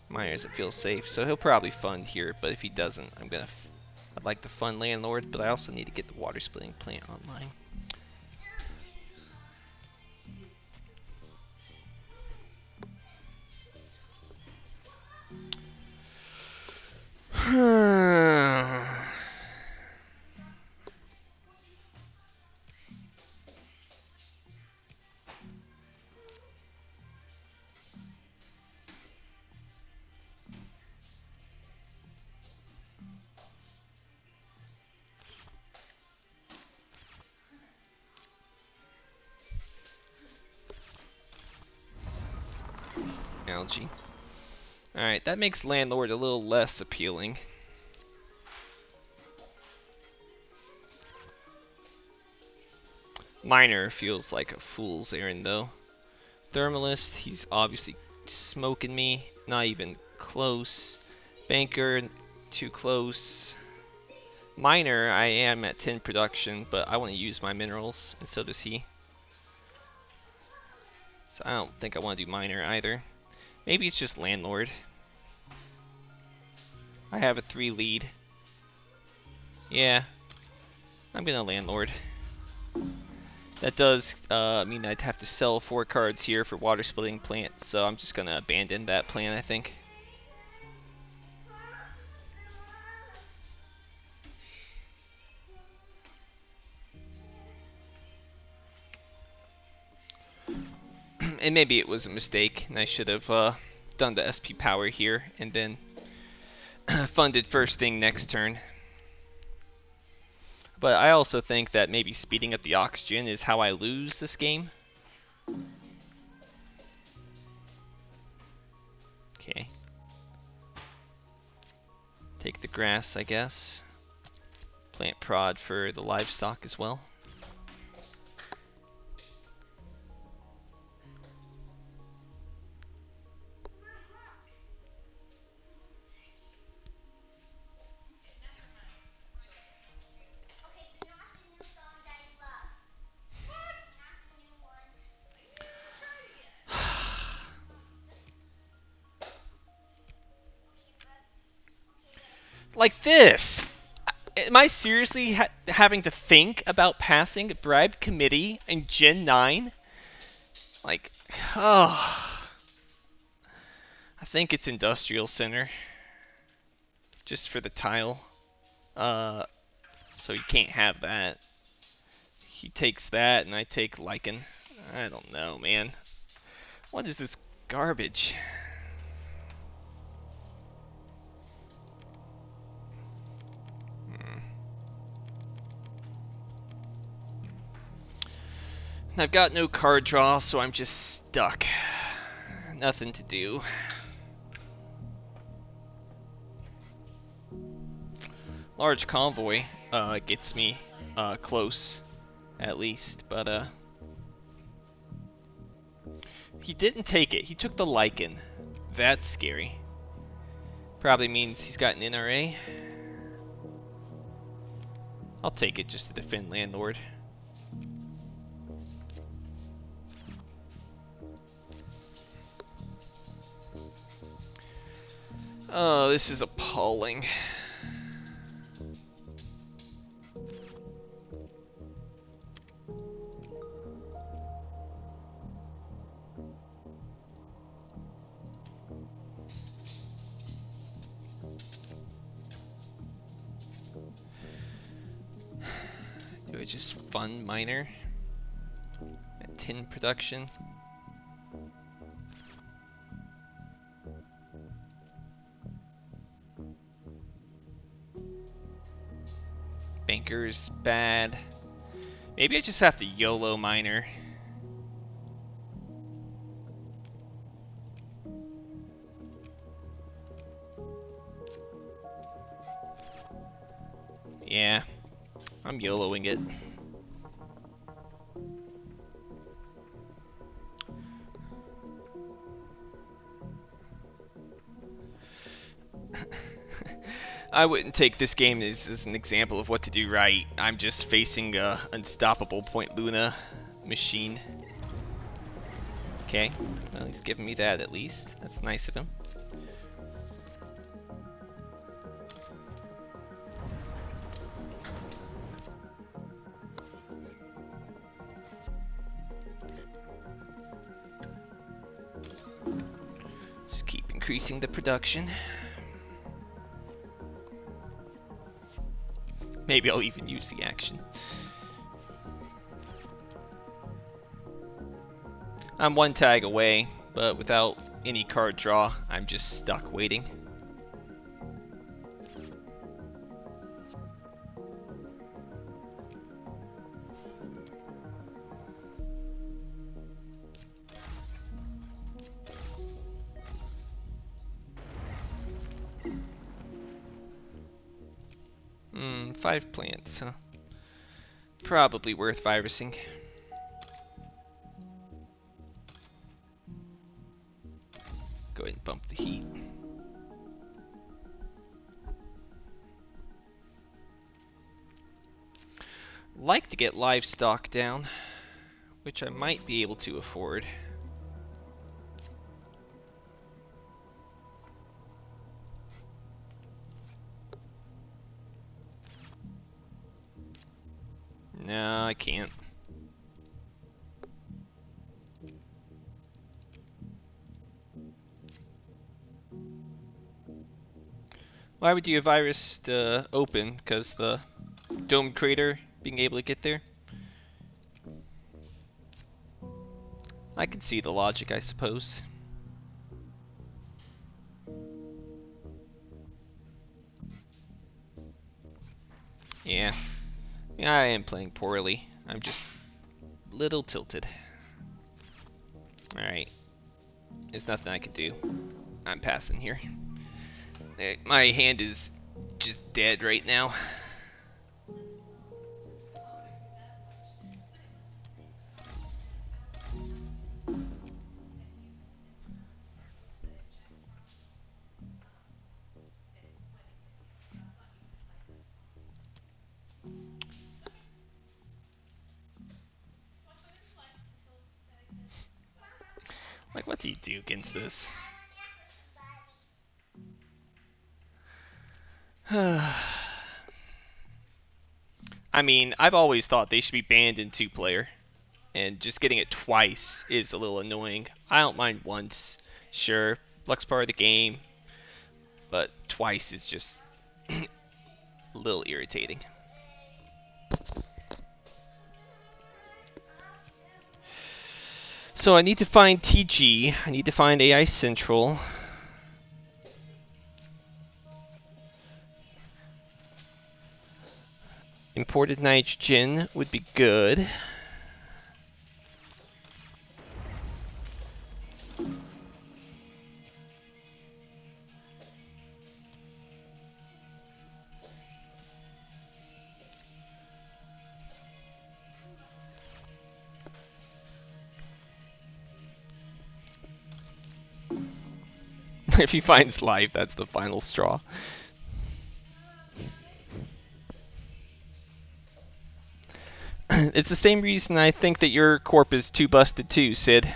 Miners, it feels safe, so he'll probably fund here, but if he doesn't, I'd like to fund Landlord, but I also need to get the water splitting plant online. Algae. Alright, that makes Landlord a little less appealing. Miner feels like a fool's errand though. Thermalist, he's obviously smoking me. Not even close. Banker, too close. Miner, I am at 10 production, but I want to use my minerals, and so does he. So I don't think I want to do Miner either. Maybe it's just Landlord. I have a 3 lead. Yeah, I'm gonna Landlord. That does mean I'd have to sell 4 cards here for water splitting plant, so I'm just gonna abandon that plan, I think. And maybe it was a mistake, and I should have done the SP power here, and then funded first thing next turn. But I also think that maybe speeding up the oxygen is how I lose this game. Okay. Take the grass, I guess. Plant prod for the livestock as well. Like this! Am I seriously having to think about passing Bribe Committee in Gen 9? Like, oh. I think it's Industrial Center. Just for the tile. So you can't have that. He takes that, and I take Lichen. I don't know, man. What is this garbage? I've got no card draw, so I'm just stuck. Nothing to do. Large convoy gets me close, at least, but he didn't take it. He took the Lichen. That's scary. Probably means he's got an NRA. I'll take it just to defend Landlord. Oh, this is appalling. Do I just fund Miner at 10 production? Banker's bad. Maybe I just have to YOLO Miner. Yeah, I'm YOLOing it. I wouldn't take this game as an example of what to do right. I'm just facing a unstoppable Point Luna machine. Okay, well, he's giving me that at least. That's nice of him. Just keep increasing the production. Maybe I'll even use the action. I'm one tag away, but without any card draw, I'm just stuck waiting. Hmm, 5 plants, huh? Probably worth virusing. Go ahead and bump the heat. Like to get livestock down, which I might be able to afford. No, I can't. Why would you have virus open? Because the dome crater being able to get there? I can see the logic, I suppose. Yeah. Yeah, I am playing poorly. I'm just a little tilted. Alright. There's nothing I can do. I'm passing here. My hand is just dead right now. Like, what do you do against this? I mean, I've always thought they should be banned in 2-player, and just getting it twice is a little annoying. I don't mind once, sure, luck's part of the game, but twice is just a little irritating. So I need to find TG, I need to find AI Central. Imported nitrogen would be good. If he finds life, that's the final straw. It's the same reason I think that your corp is too busted too, Sid.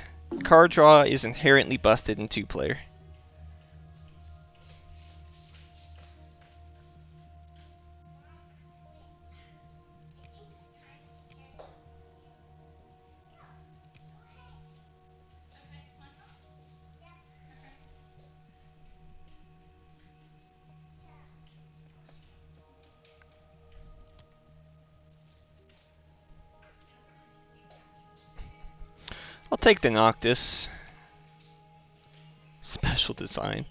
Card draw is inherently busted in 2-player. I'll take the Noctis. Special design.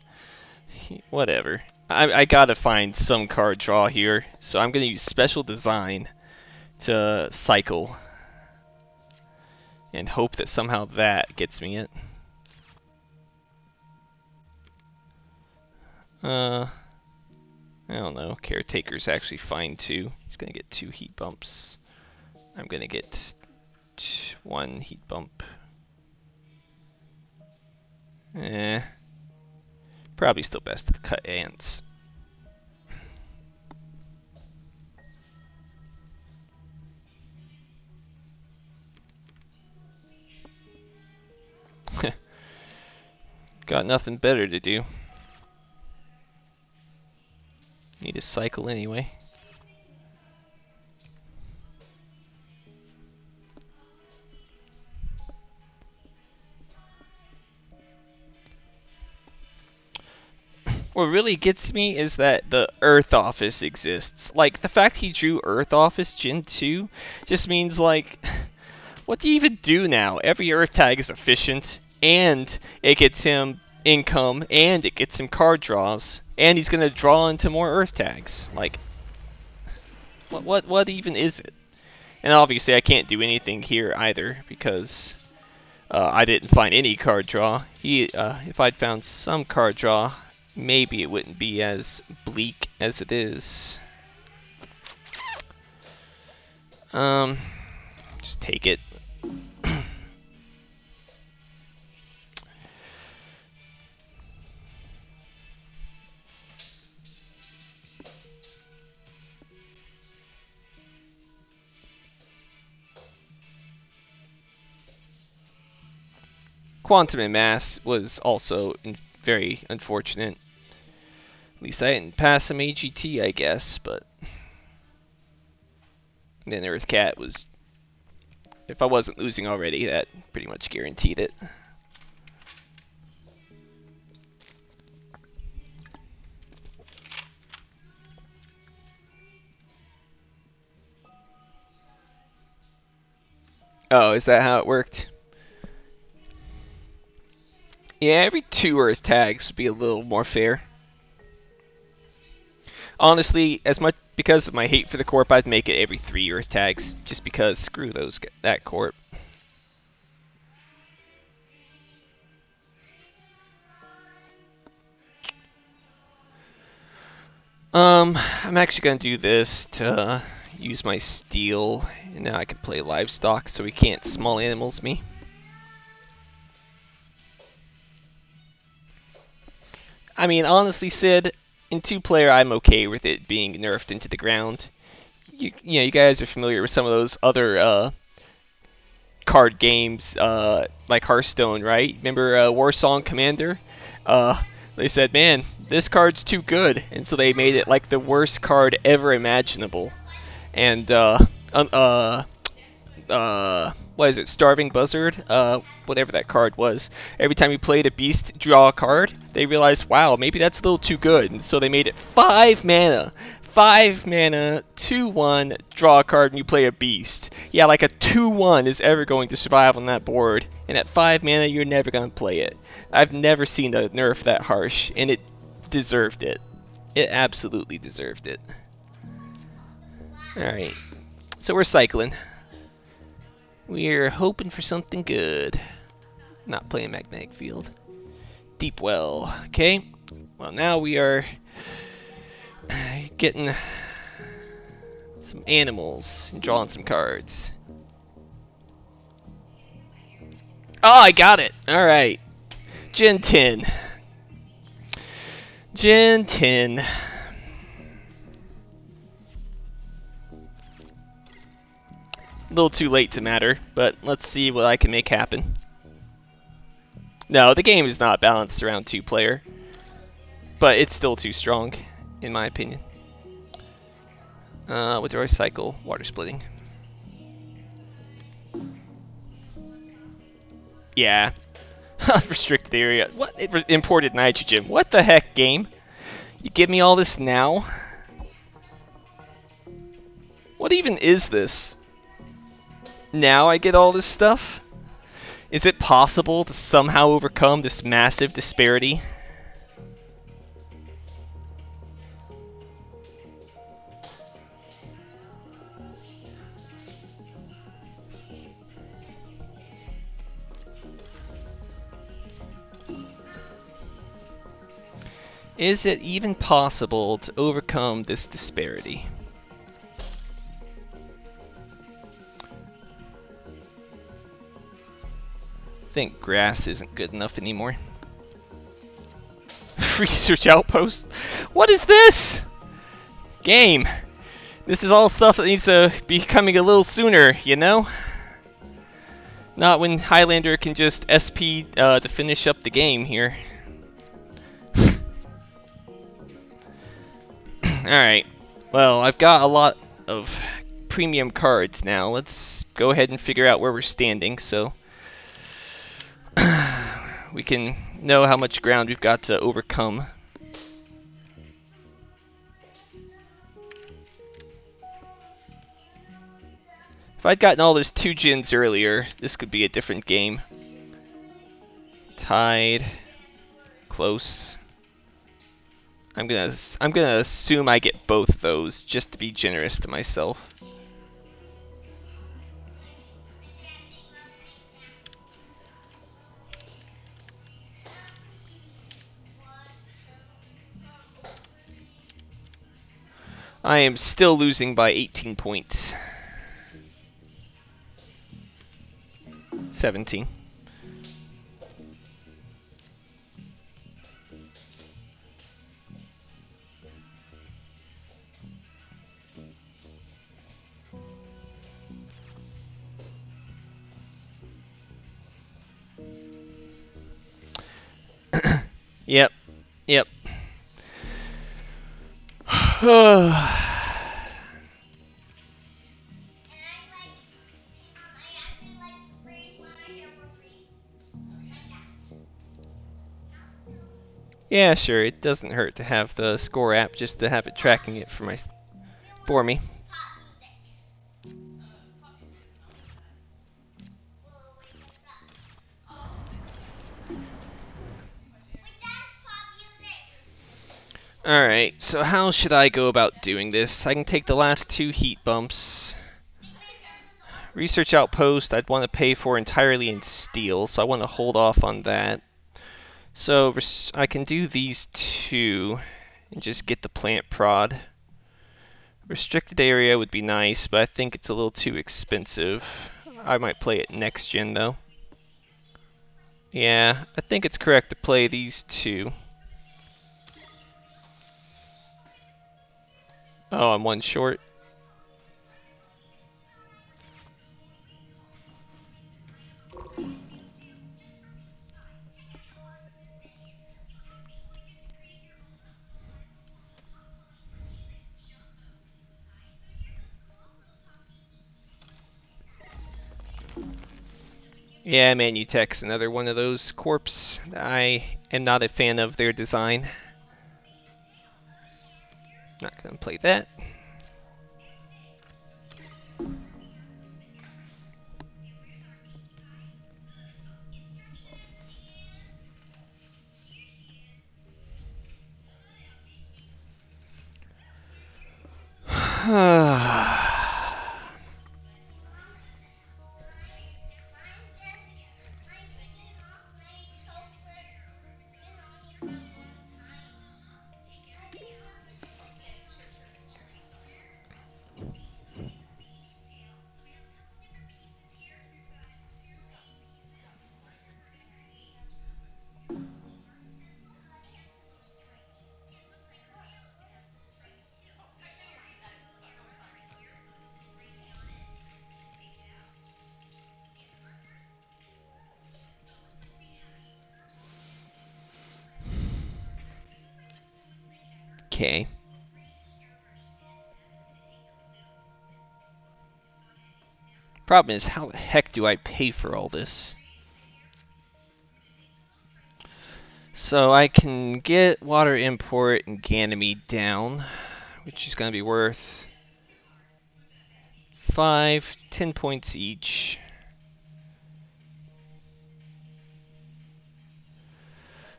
Whatever. I gotta find some card draw here, so I'm gonna use special design to cycle and hope that somehow that gets me it. I don't know. Caretaker's actually fine too. He's gonna get 2 heat bumps. I'm gonna get 1 heat bump. Probably still best to cut ants. Got nothing better to do. Need to cycle anyway. What really gets me is that the Earth Office exists. Like, the fact he drew Earth Office Gen 2 just means, like, what do you even do now? Every Earth tag is efficient, and it gets him income, and it gets him card draws, and he's gonna draw into more Earth tags. Like, what even is it? And obviously I can't do anything here either, because I didn't find any card draw. If I'd found some card draw, maybe it wouldn't be as bleak as it is. Just take it. Quantum and Mass was also very unfortunate. At least I didn't pass some AGT, I guess, but then Earth Cat was... If I wasn't losing already, that pretty much guaranteed it. Oh, is that how it worked? Yeah, every 2 Earth tags would be a little more fair. Honestly, as much because of my hate for the Corp, I'd make it every 3 Earth tags, just because screw that Corp. I'm actually gonna do this to use my steel, and now I can play livestock, so he can't small animals me. I mean, honestly, Sid, in 2-player, I'm okay with it being nerfed into the ground. You guys are familiar with some of those other card games, like Hearthstone, right? Remember Warsong Commander? They said, man, this card's too good, and so they made it like the worst card ever imaginable. And what is it, Starving Buzzard? Whatever that card was. Every time you played a beast, draw a card, they realized, wow, maybe that's a little too good, and so they made it 5 mana. 5 mana, 2/1, draw a card, and you play a beast. Yeah, like a 2/1 is ever going to survive on that board, and at 5 mana, you're never going to play it. I've never seen a nerf that harsh, and it deserved it. It absolutely deserved it. Alright, so we're cycling. We're hoping for something good. Not playing magnetic field. Deep well. Okay. Well, now we are getting some animals and drawing some cards. Oh, I got it. All right. Gen 10. Gen 10. A little too late to matter, but let's see what I can make happen. No, the game is not balanced around 2-player, but it's still too strong, in my opinion. What do I cycle? Water splitting. Yeah. Restricted area. What? Imported nitrogen. What the heck, game? You give me all this now? What even is this? Now I get all this stuff? Is it possible to somehow overcome this massive disparity? Is it even possible to overcome this disparity? I think grass isn't good enough anymore. Research outpost? What is this? Game! This is all stuff that needs to be coming a little sooner, you know? Not when Highlander can just SP to finish up the game here. Alright, well, I've got a lot of premium cards now. Let's go ahead and figure out where we're standing so we can know how much ground we've got to overcome. If I'd gotten all those 2 gens earlier, this could be a different game. Tied. Close. I'm gonna assume I get both of those just to be generous to myself. I am still losing by 18 points. 17. Yep. Yep. Yeah, sure. It doesn't hurt to have the score app just to have it tracking it for me. Alright, so how should I go about doing this? I can take the last 2 heat bumps. Research outpost I'd want to pay for entirely in steel, so I want to hold off on that. So I can do these 2 and just get the plant prod. Restricted area would be nice, but I think it's a little too expensive. I might play it next gen though. Yeah, I think it's correct to play these 2. Oh, I'm 1 short. Yeah, Manutech's another one of those corps. I am not a fan of their design. Not gonna play that. Okay. Problem is, how the heck do I pay for all this? So I can get water import and Ganymede down, which is going to be worth 10 points each.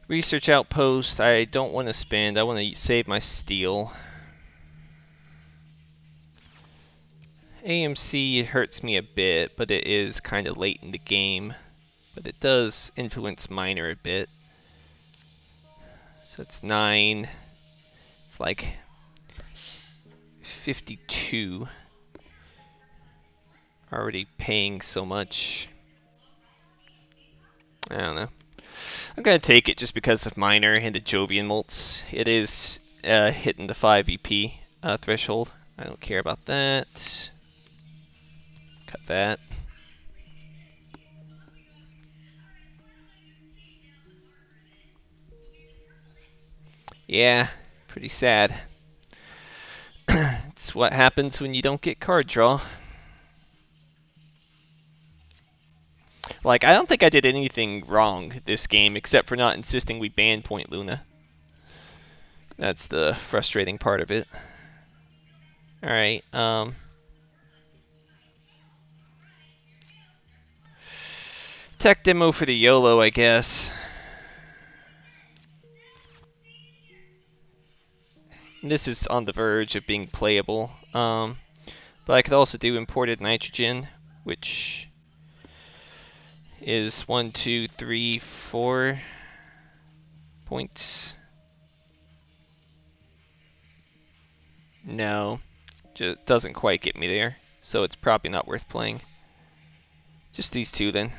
Research outpost, I don't want to spend. I want to save my steel. AMC hurts me a bit, but it is kind of late in the game. But it does influence minor a bit. So it's 9. It's like 52. Already paying so much. I don't know. I'm gonna take it just because of Miner and the Jovian Molts. It is hitting the 5 EP threshold. I don't care about that. Cut that. Yeah, pretty sad. It's what happens when you don't get card draw. Like, I don't think I did anything wrong this game except for not insisting we ban Point Luna. That's the frustrating part of it. Alright, tech demo for the YOLO, I guess. This is on the verge of being playable. But I could also do imported nitrogen, which is 1, 2, 3, 4 points. No, just doesn't quite get me there, so it's probably not worth playing. Just these two then.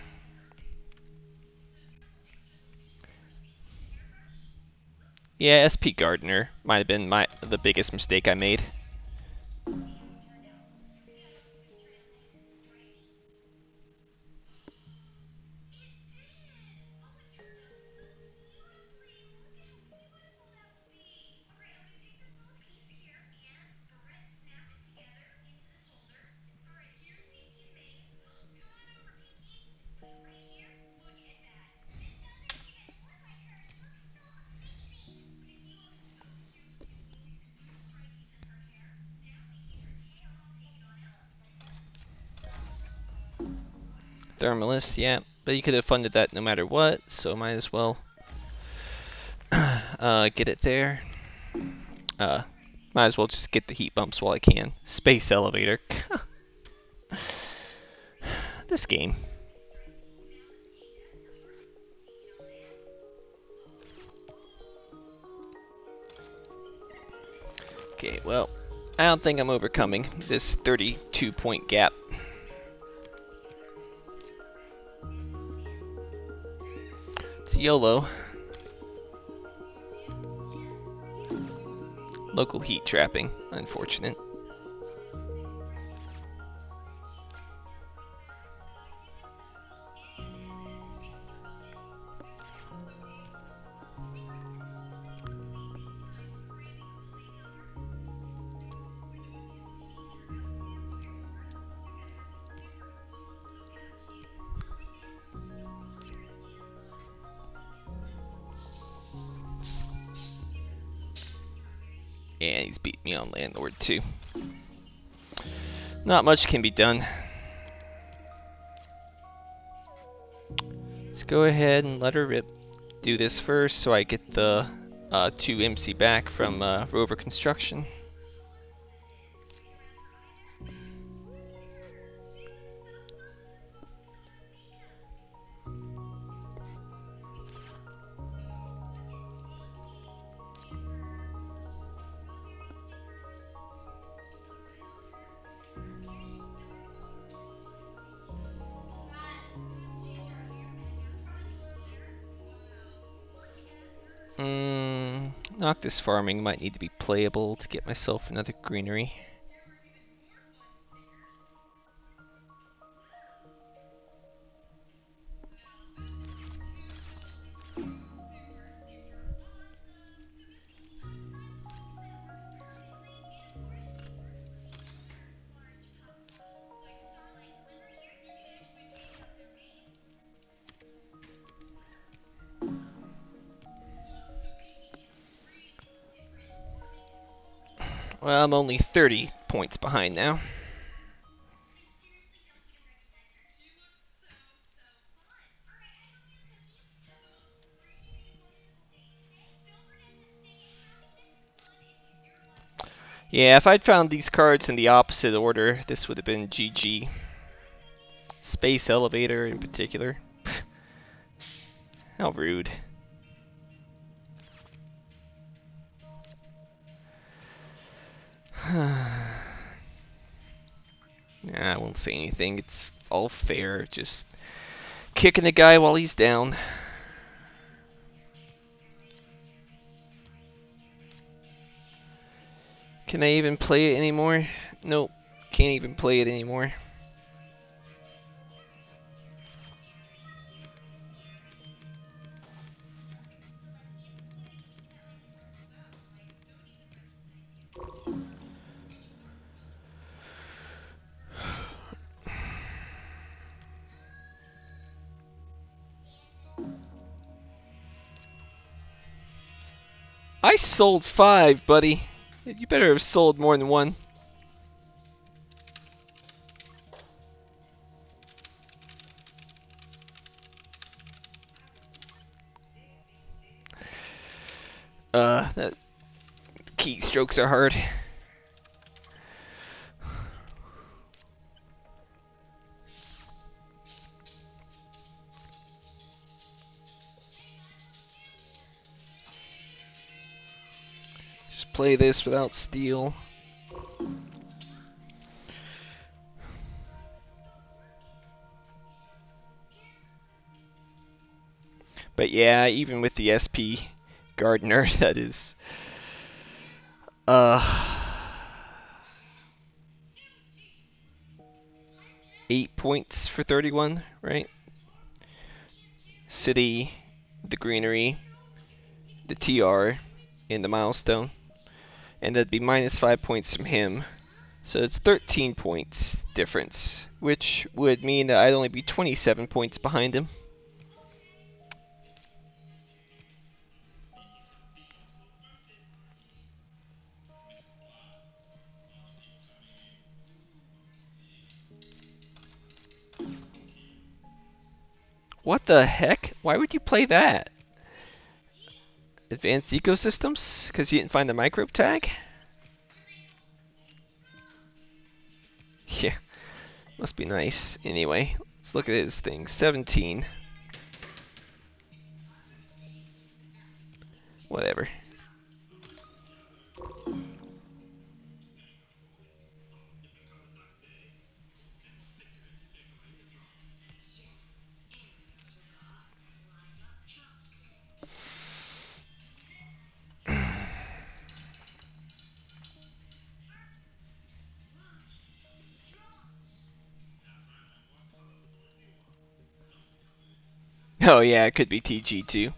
Yeah, SP Gardener might have been the biggest mistake I made. Thermalist, yeah, but you could have funded that no matter what, so might as well get it there. Might as well just get the heat bumps while I can. Space elevator. This game. Okay, well, I don't think I'm overcoming this 32-point gap. It's YOLO. Local heat trapping, unfortunate. And he's beat me on Landlord too. Not much can be done. Let's go ahead and let her rip. Do this first so I get the 2 MC back from Rover Construction. Noctis farming might need to be playable to get myself another greenery. Well, I'm only 30 points behind now. Yeah, if I'd found these cards in the opposite order, this would have been GG. Space Elevator in particular. How rude. I won't say anything. It's all fair. Just kicking the guy while he's down. Can I even play it anymore? Nope. Can't even play it anymore. I sold 5, buddy. You better have sold more than 1. That keystrokes are hard. Just play this without steel. But yeah, even with the SP Gardener, that is 8 points for 31, right? City, the greenery, the TR, and the milestone. And that'd be minus 5 points from him. So it's 13 points difference, which would mean that I'd only be 27 points behind him. What the heck? Why would you play that? Advanced ecosystems? Because you didn't find the microbe tag? Yeah, must be nice. Anyway, let's look at his thing. 17. Whatever. Oh yeah, it could be TG too.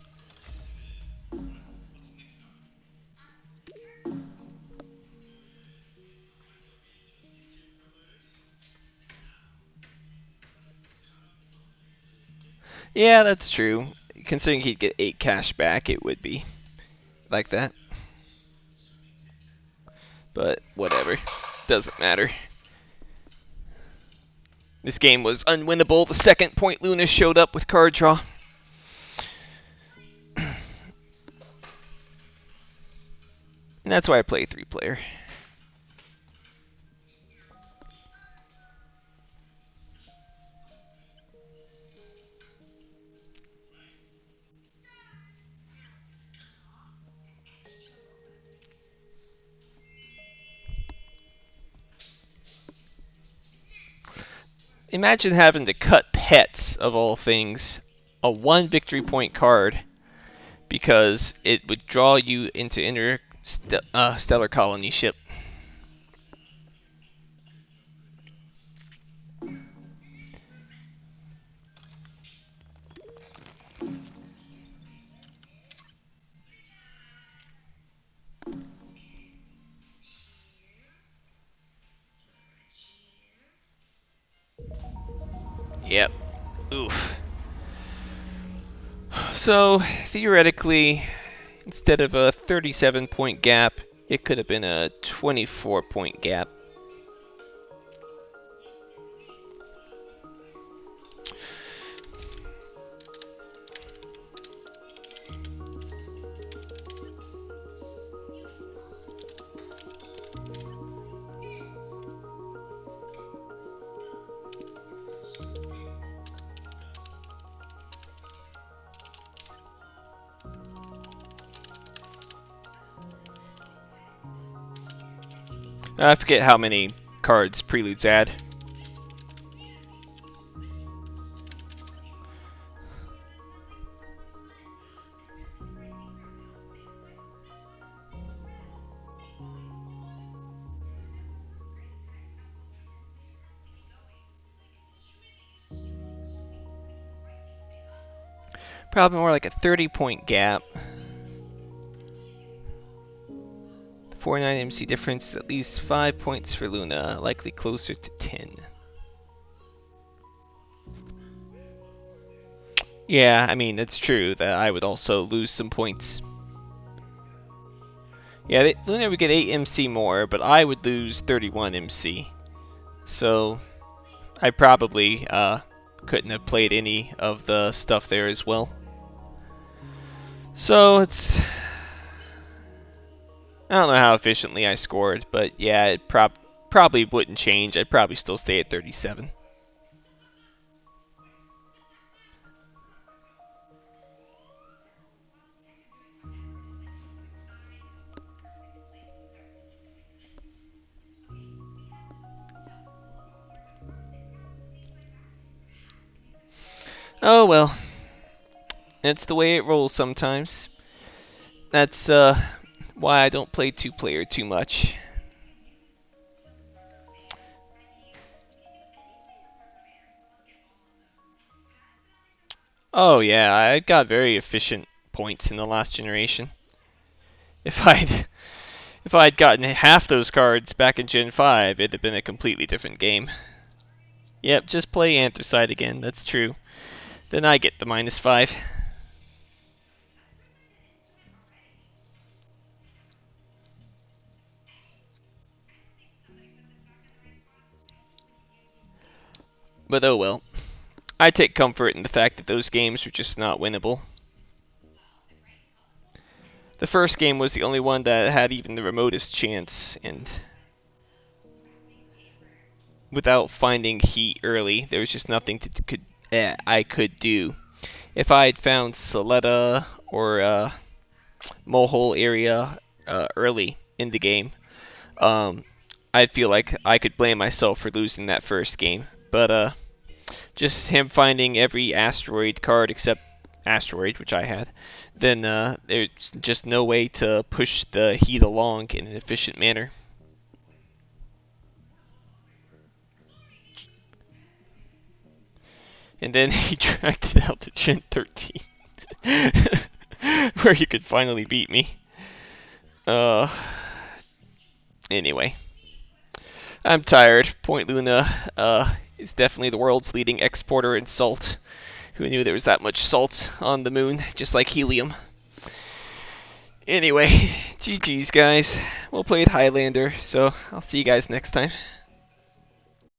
Yeah, that's true. Considering he'd get 8 cash back, it would be like that. But whatever. Doesn't matter. This game was unwinnable the second Point Luna showed up with card draw. And that's why I play 3-player. Imagine having to cut pets, of all things, a 1 victory point card, because it would draw you into interstellar colony ship. Yep. Oof. So, theoretically, instead of a 37-point gap, it could have been a 24-point gap. I forget how many cards Preludes add. Probably more like a 30-point gap. 49 MC difference, at least 5 points for Luna, likely closer to 10. Yeah, I mean, it's true that I would also lose some points. Yeah, Luna would get 8 MC more, but I would lose 31 MC. So, I probably couldn't have played any of the stuff there as well. So, it's... I don't know how efficiently I scored, but yeah, it probably wouldn't change. I'd probably still stay at 37. Oh well, that's the way it rolls sometimes. That's why I don't play two-player too much. Oh yeah, I got very efficient points in the last generation. If I'd gotten half those cards back in Gen 5, it'd have been a completely different game. Yep, just play Anthracite again, that's true. Then I get the -5. But oh well. I take comfort in the fact that those games were just not winnable. The first game was the only one that had even the remotest chance, and without finding heat early, there was just nothing I could do. If I had found Soletta or Mohole area early in the game, I'd feel like I could blame myself for losing that first game. But just him finding every asteroid card except asteroid, which I had, then there's just no way to push the heat along in an efficient manner. And then he dragged it out to Gen 13, where he could finally beat me. Anyway, I'm tired. Point Luna is definitely the world's leading exporter in salt. Who knew there was that much salt on the moon, just like helium? Anyway, GG's guys. We'll play at Highlander, so I'll see you guys next time.